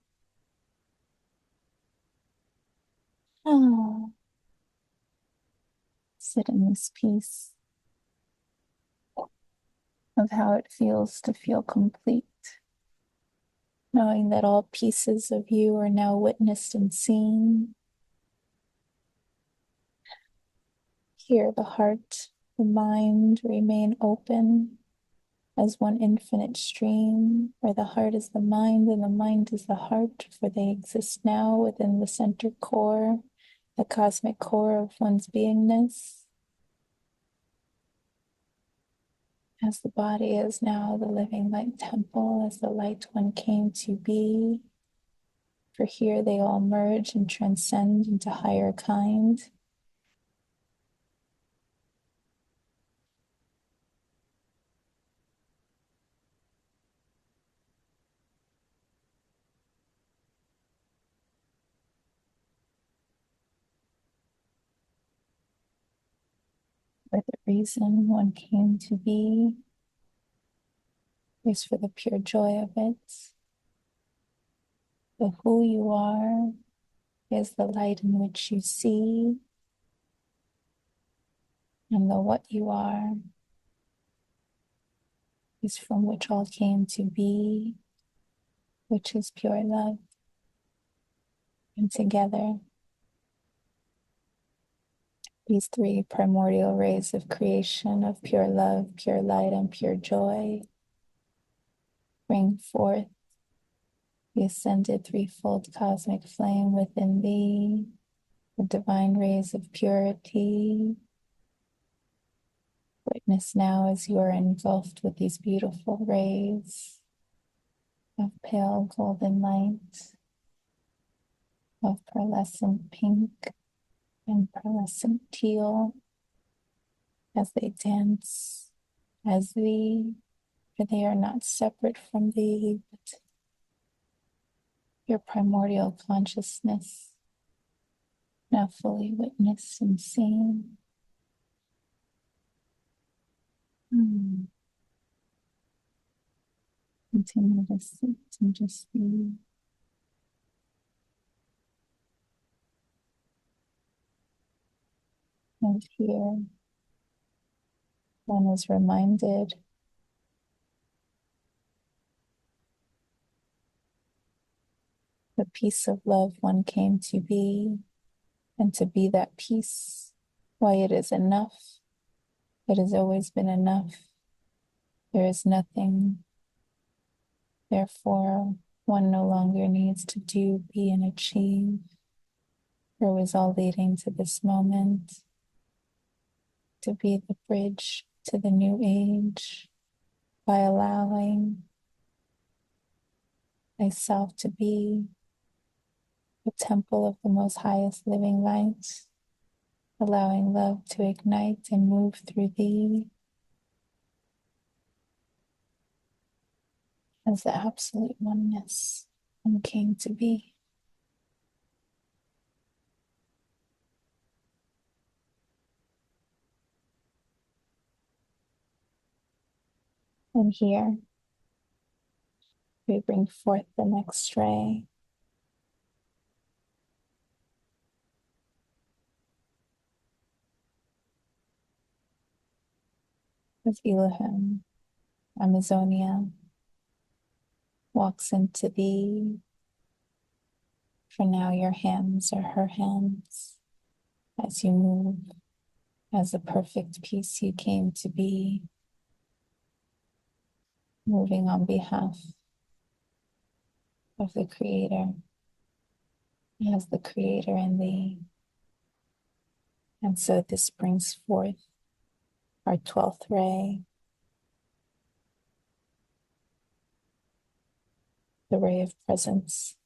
Ah, sit in this peace of how it feels to feel complete, knowing that all pieces of you are now witnessed and seen. Here, the heart, the mind remain open as one infinite stream, where the heart is the mind and the mind is the heart, for they exist now within the center core, the cosmic core of one's beingness. As the body is now the living light temple, as the light one came to be. For here they all merge and transcend into higher kind. For the reason one came to be is for the pure joy of it. The who you are is the light in which you see, and the what you are is from which all came to be, which is pure love. And together, these three primordial rays of creation of pure love, pure light, and pure joy bring forth the ascended threefold cosmic flame within thee, the divine rays of purity. Witness now as you are engulfed with these beautiful rays of pale golden light, of pearlescent pink and pearlescent teal, as they dance as thee, for they are not separate from thee, but your primordial consciousness, now fully witnessed and seen. Continue to sit and just be. And here, one is reminded the peace of love one came to be, and to be that peace, why it is enough. It has always been enough. There is nothing. Therefore, one no longer needs to do, be, and achieve. For it was all leading to this moment, to be the bridge to the new age by allowing thyself to be the temple of the most highest living light, allowing love to ignite and move through thee as the absolute oneness and came to be. And here we bring forth the next ray as Elohim, Amazonia, walks into thee. For now your hands are her hands as you move as the perfect peace you came to be, moving on behalf of the Creator, as the Creator in thee. And so this brings forth our 12th ray, the ray of presence.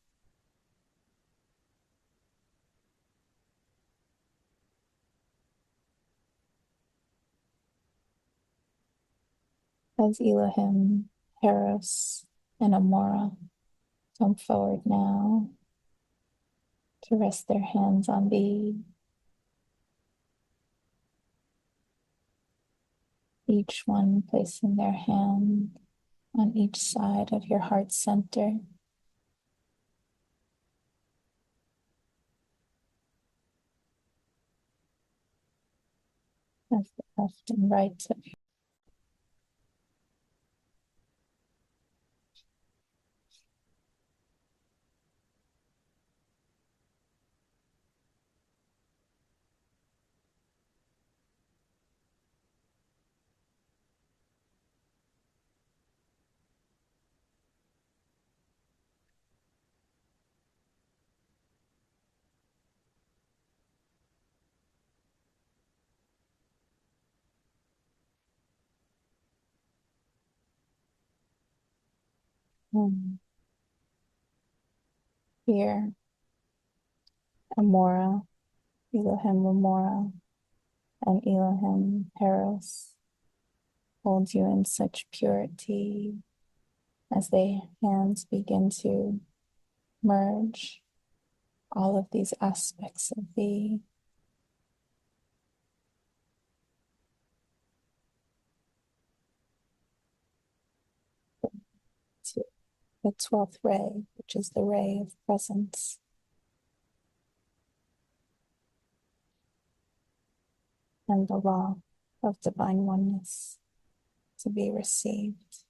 As Elohim, Eros, and Amora come forward now to rest their hands on thee, each one placing their hand on each side of your heart center. As the left and right of you. Here, Amora, Elohim Amora, and Elohim Eros hold you in such purity as their hands begin to merge all of these aspects of thee to the 12th ray, which is the ray of presence. And the law of divine oneness to be received.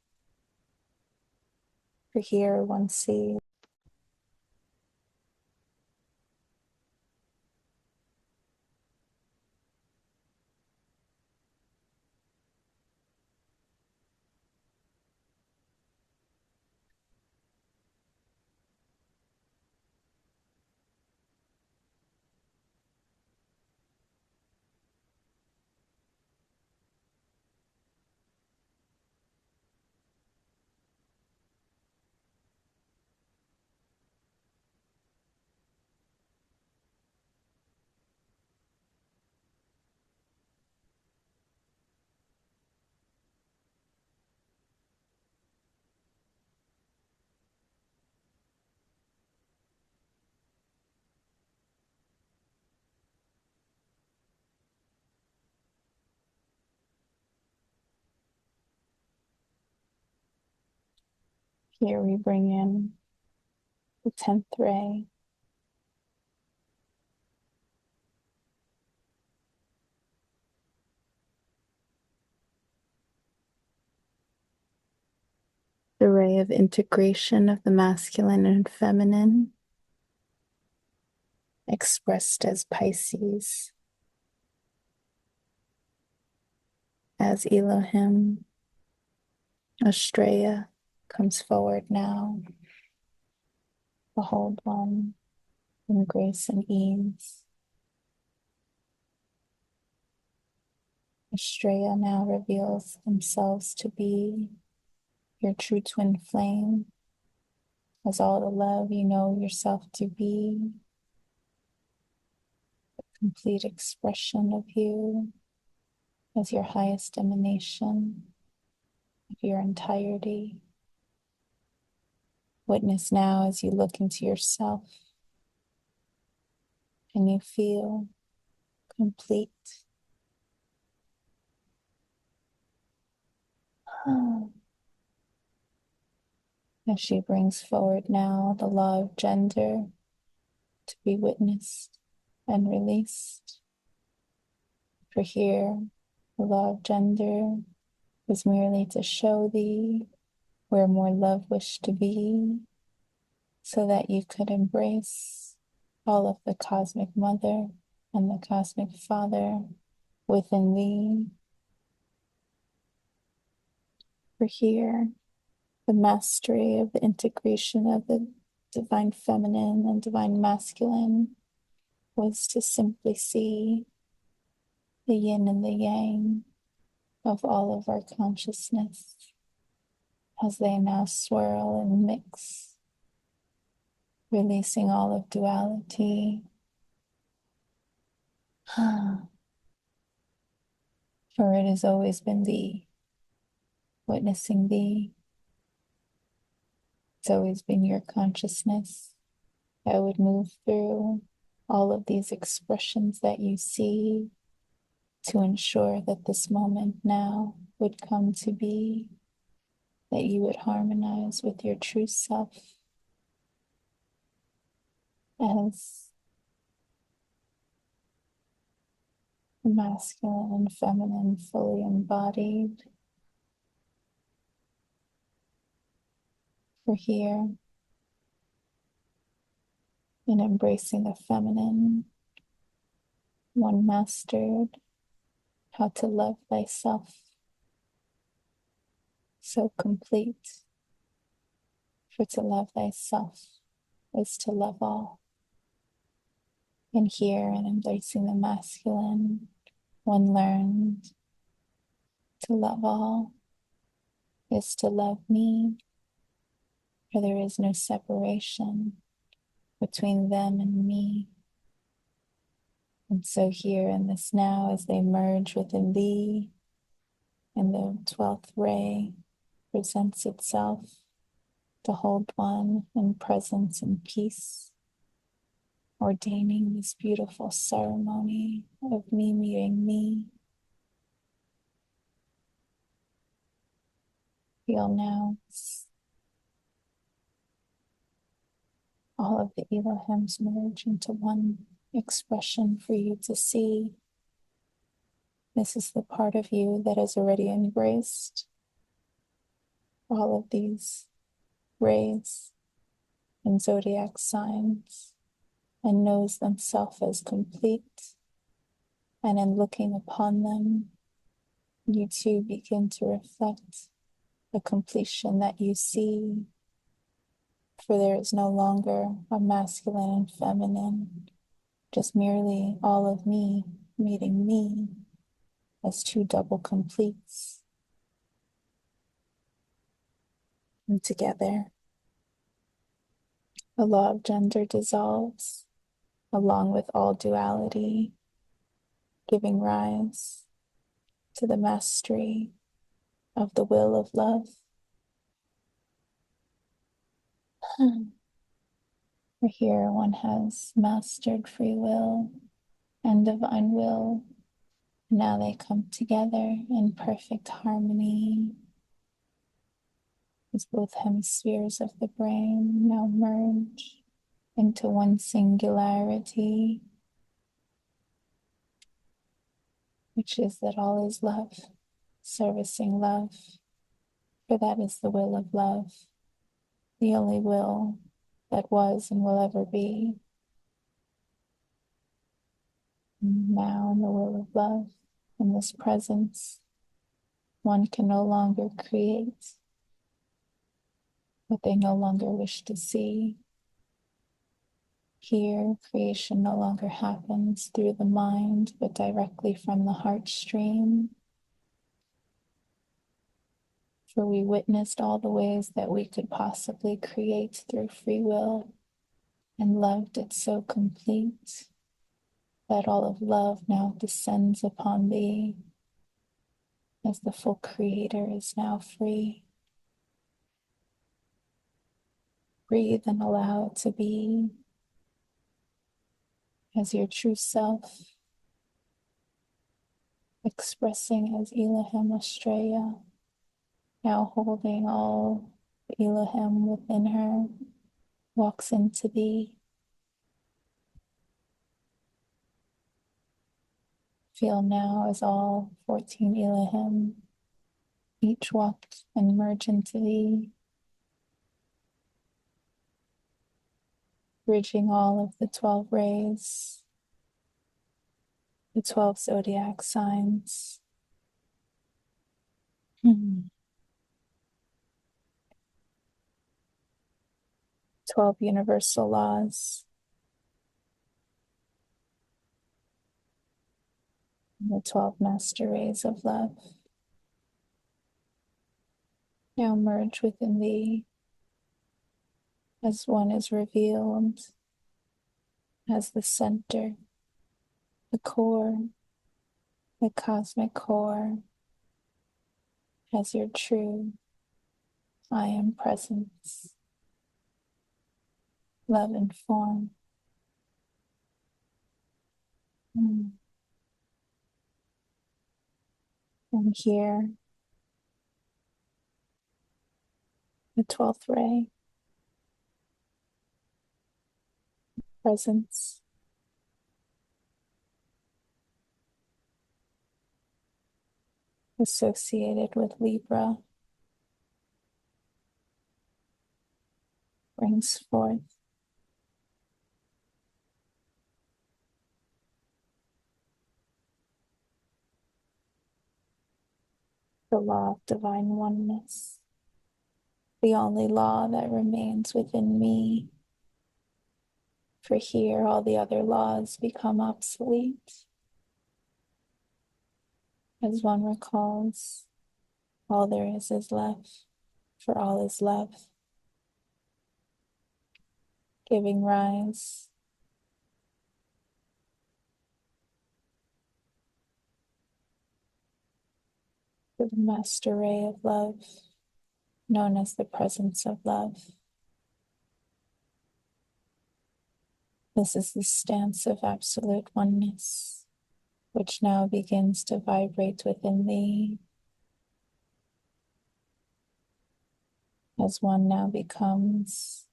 For here one sees Here we bring in the 10th ray. The ray of integration of the masculine and feminine, expressed as Pisces, as Elohim. Estrella comes forward now, behold one in grace and ease. Estrella now reveals themselves to be your true twin flame, as all the love you know yourself to be, a complete expression of you as your highest emanation of your entirety. Witness now as you look into yourself and you feel complete. As she brings forward now the law of gender to be witnessed and released. For here, the law of gender is merely to show thee where more love wished to be, so that you could embrace all of the cosmic mother and the cosmic father within thee. For here, the mastery of the integration of the divine feminine and divine masculine was to simply see the yin and the yang of all of our consciousness as they now swirl and mix, releasing all of duality. For it has always been thee, witnessing thee. It's always been your consciousness that would move through all of these expressions that you see to ensure that this moment now would come to be, that you would harmonize with your true self as the masculine and feminine fully embodied. For here, in embracing the feminine, one mastered how to love thyself so complete. For to love thyself is to love all. And here, in embracing the masculine, one learned to love all is to love me, for there is no separation between them and me. And so here in this now, as they merge within thee, and the 12th ray presents itself to hold one in presence and peace, ordaining this beautiful ceremony of me meeting me. Feel now all of the Elohims merge into one expression for you to see. This is the part of you that has already embraced all of these rays and zodiac signs and knows themselves as complete. And in looking upon them, you too begin to reflect the completion that you see. For there is no longer a masculine and feminine, just merely all of me meeting me as two double completes. And together, the law of gender dissolves along with all duality, giving rise to the mastery of the will of love. For here one has mastered free will and divine will. Now they come together in perfect harmony. as both hemispheres of the brain now merge into one singularity, which is that all is love, servicing love, for that is the will of love, the only will that was and will ever be. And now, in the will of love, in this presence, one can no longer create what they no longer wish to see. Here, creation no longer happens through the mind, but directly from the heart stream. For we witnessed all the ways that we could possibly create through free will, and loved it so complete that all of love now descends upon thee, as the full creator is now free. Breathe and allow it to be as your true self, expressing as Elohim Estrella, now holding all the Elohim within her, walks into thee. Feel now as all 14 Elohim each walk and merge into thee, bridging all of the 12 rays, the 12 zodiac signs. 12 universal laws, and the 12 master rays of love now merge within thee as one is revealed as the center, the core, the cosmic core, as your true I am presence, love and form. And here, the 12th ray, presence, associated with Libra, brings forth the law of divine oneness, the only law that remains within me. For here, all the other laws become obsolete. As one recalls, all there is left, for all is love, giving rise to the master ray of love, known as the presence of love. This is the stance of absolute oneness, which now begins to vibrate within thee, as one now becomes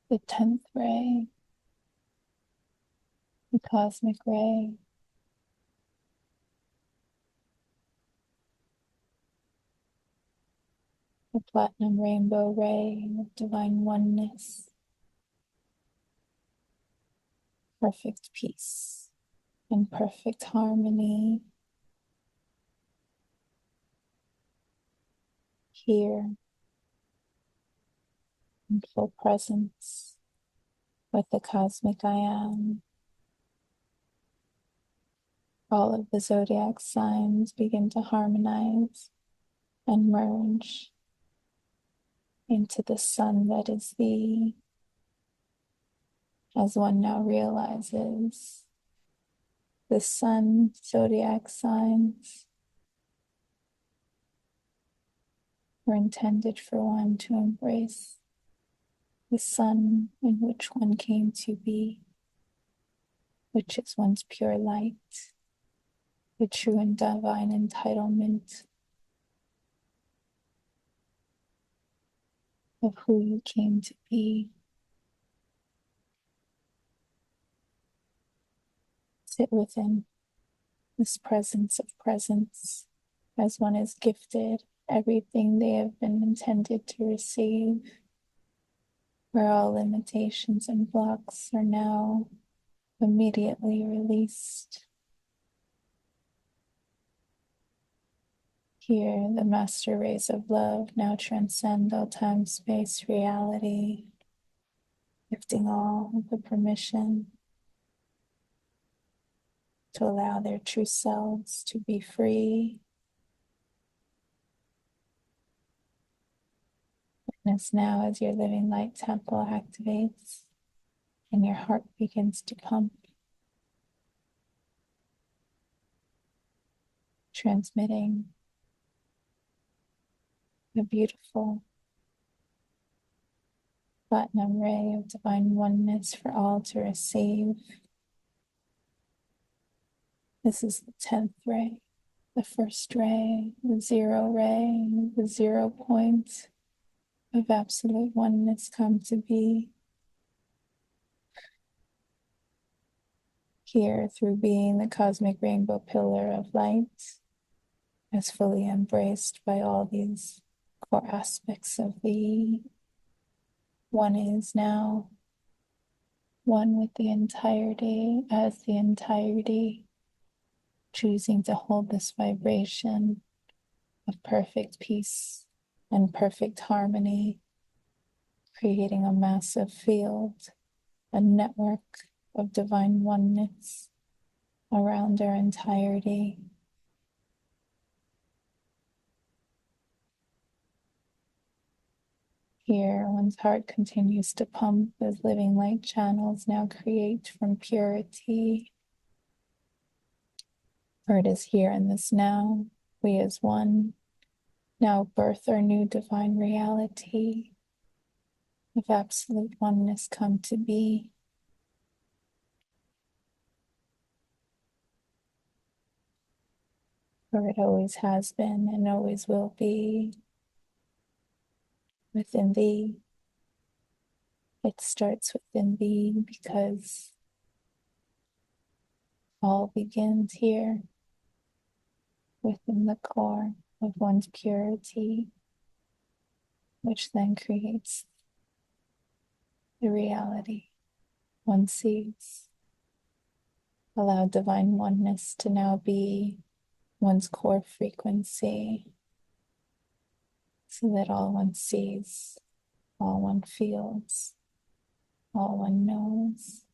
the 10th ray, the cosmic ray, the platinum rainbow ray of divine oneness, perfect peace and perfect harmony. Here, in full presence with the cosmic I am, all of the zodiac signs begin to harmonize and merge into the sun that is thee, as one now realizes the sun zodiac signs were intended for one to embrace the sun in which one came to be, which is one's pure light. the true and divine entitlement of who you came to be. Sit within this presence of presence as one is gifted everything they have been intended to receive, where all limitations and blocks are now immediately released. Here, the master rays of love now transcend all time, space, reality, gifting all the permission to allow their true selves to be free. And as now, as your living light temple activates and your heart begins to pump, transmitting a beautiful platinum ray of divine oneness for all to receive. This is the 10th ray, the first ray, the 0 ray, the 0 point of absolute oneness come to be. Here, through being the cosmic rainbow pillar of light, as fully embraced by all these core aspects of the one is now one with the entirety as the entirety, choosing to hold this vibration of perfect peace and perfect harmony, creating a massive field, a network of divine oneness around our entirety. Here, one's heart continues to pump as living light channels now create from purity. For it is here in this now, we as one now birth our new divine reality of absolute oneness come to be. For it always has been and always will be within thee. It starts within thee because all begins here within the core of one's purity, which then creates the reality one sees. Allow divine oneness to now be one's core frequency, so that all one sees, all one feels, all one knows,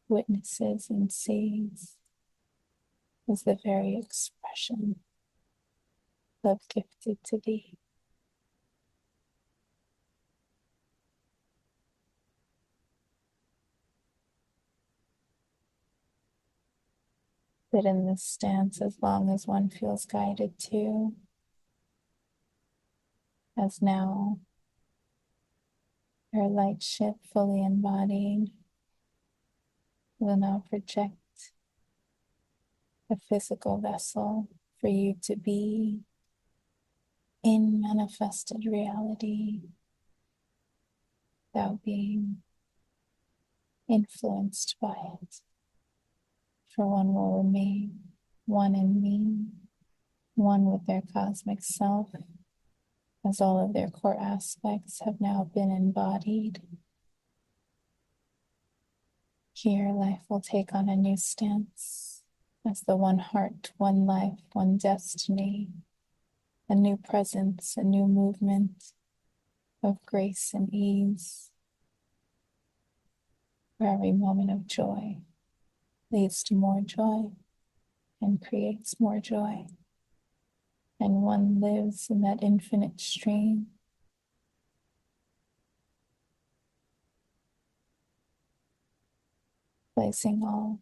witnesses and sees is the very expression of gifted to be. Sit in this stance as long as one feels guided to, as now our light ship fully embodied will now project a physical vessel for you to be in manifested reality without being influenced by it. For one will remain one in me, one with their cosmic self, as all of their core aspects have now been embodied. Here, life will take on a new stance as the one heart, one life, one destiny, a new presence, a new movement of grace and ease, where every moment of joy leads to more joy and creates more joy. And one lives in that infinite stream, placing all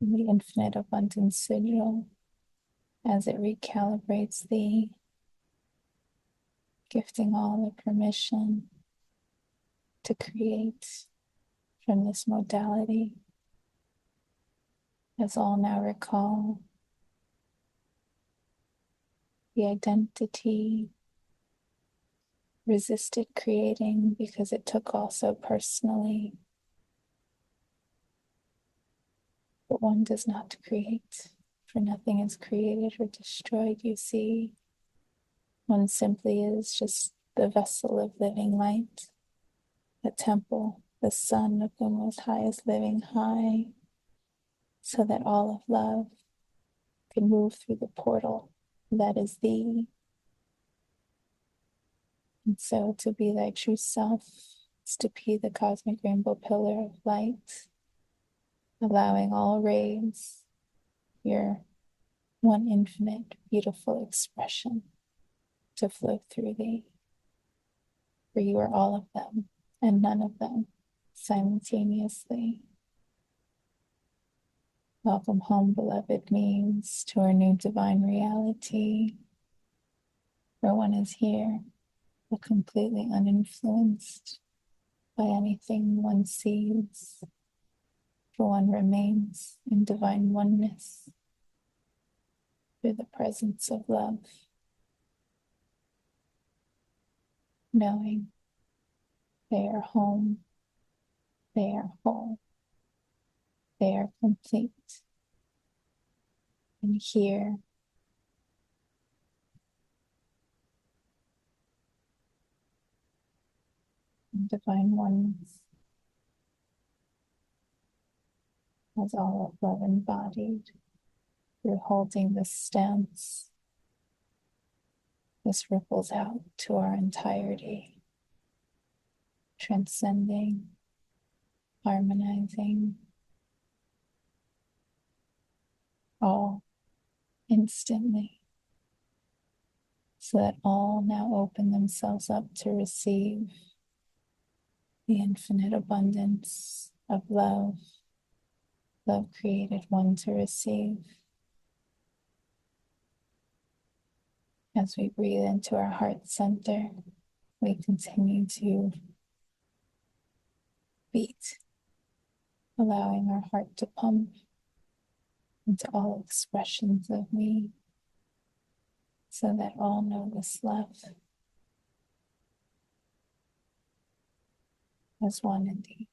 in the infinite abundance sigil as it recalibrates thee, gifting all the permission to create from this modality As all now recall the identity resisted creating because it took all so personally. But one does not create, for nothing is created or destroyed, you see. One simply is just the vessel of living light, the temple, the sun of the Most High is living high, so that all of love can move through the portal that is thee. And so to be thy true self is to be the cosmic rainbow pillar of light, allowing all rays, your one infinite, beautiful expression to flow through thee. For you are all of them and none of them simultaneously. Welcome home, beloved means, to our new divine reality, where one is here, but completely uninfluenced by anything one sees, for one remains in divine oneness through the presence of love, knowing they are home, they are whole, they are complete, and here in divine oneness, as all of love embodied, through holding this stance, this ripples out to our entirety, transcending, harmonizing, all instantly, so that all now open themselves up to receive the infinite abundance of love, love created one to receive. As we breathe into our heart center, we continue to beat, allowing our heart to pump into all expressions of me, so that all know this love as one indeed.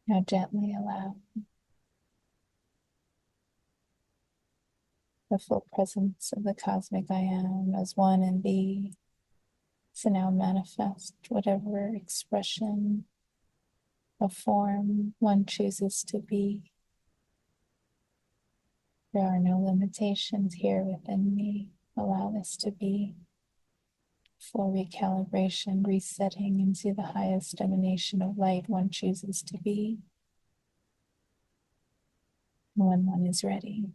Now gently allow the full presence of the cosmic I am as one in thee to now manifest whatever expression of form one chooses to be. There are no limitations here within me. Allow this to be full recalibration, resetting into the highest emanation of light one chooses to be. When one is ready,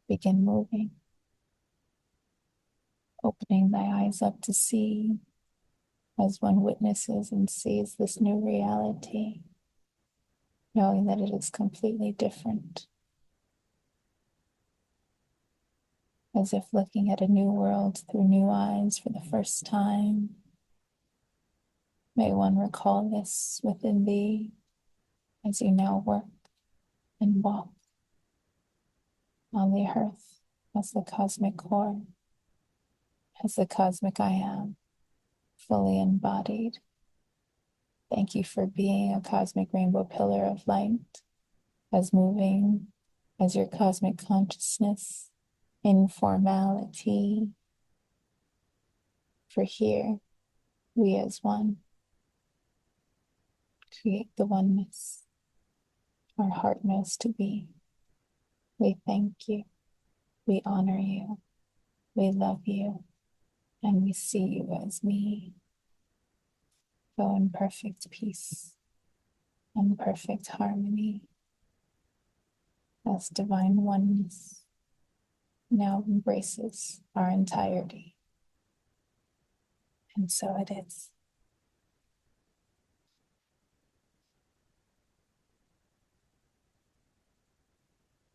begin moving, opening thy eyes up to see as one witnesses and sees this new reality, knowing that it is completely different, as if looking at a new world through new eyes for the first time. May one recall this within thee as you now work and walk on the earth as the cosmic core, as the cosmic I am, fully embodied. Thank you for being a cosmic rainbow pillar of light, as moving as your cosmic consciousness in formality. For here, we as one create the oneness our heart knows to be. We thank you, we honor you, we love you, and we see you as me. Go in perfect peace and perfect harmony as divine oneness now embraces our entirety. And so it is.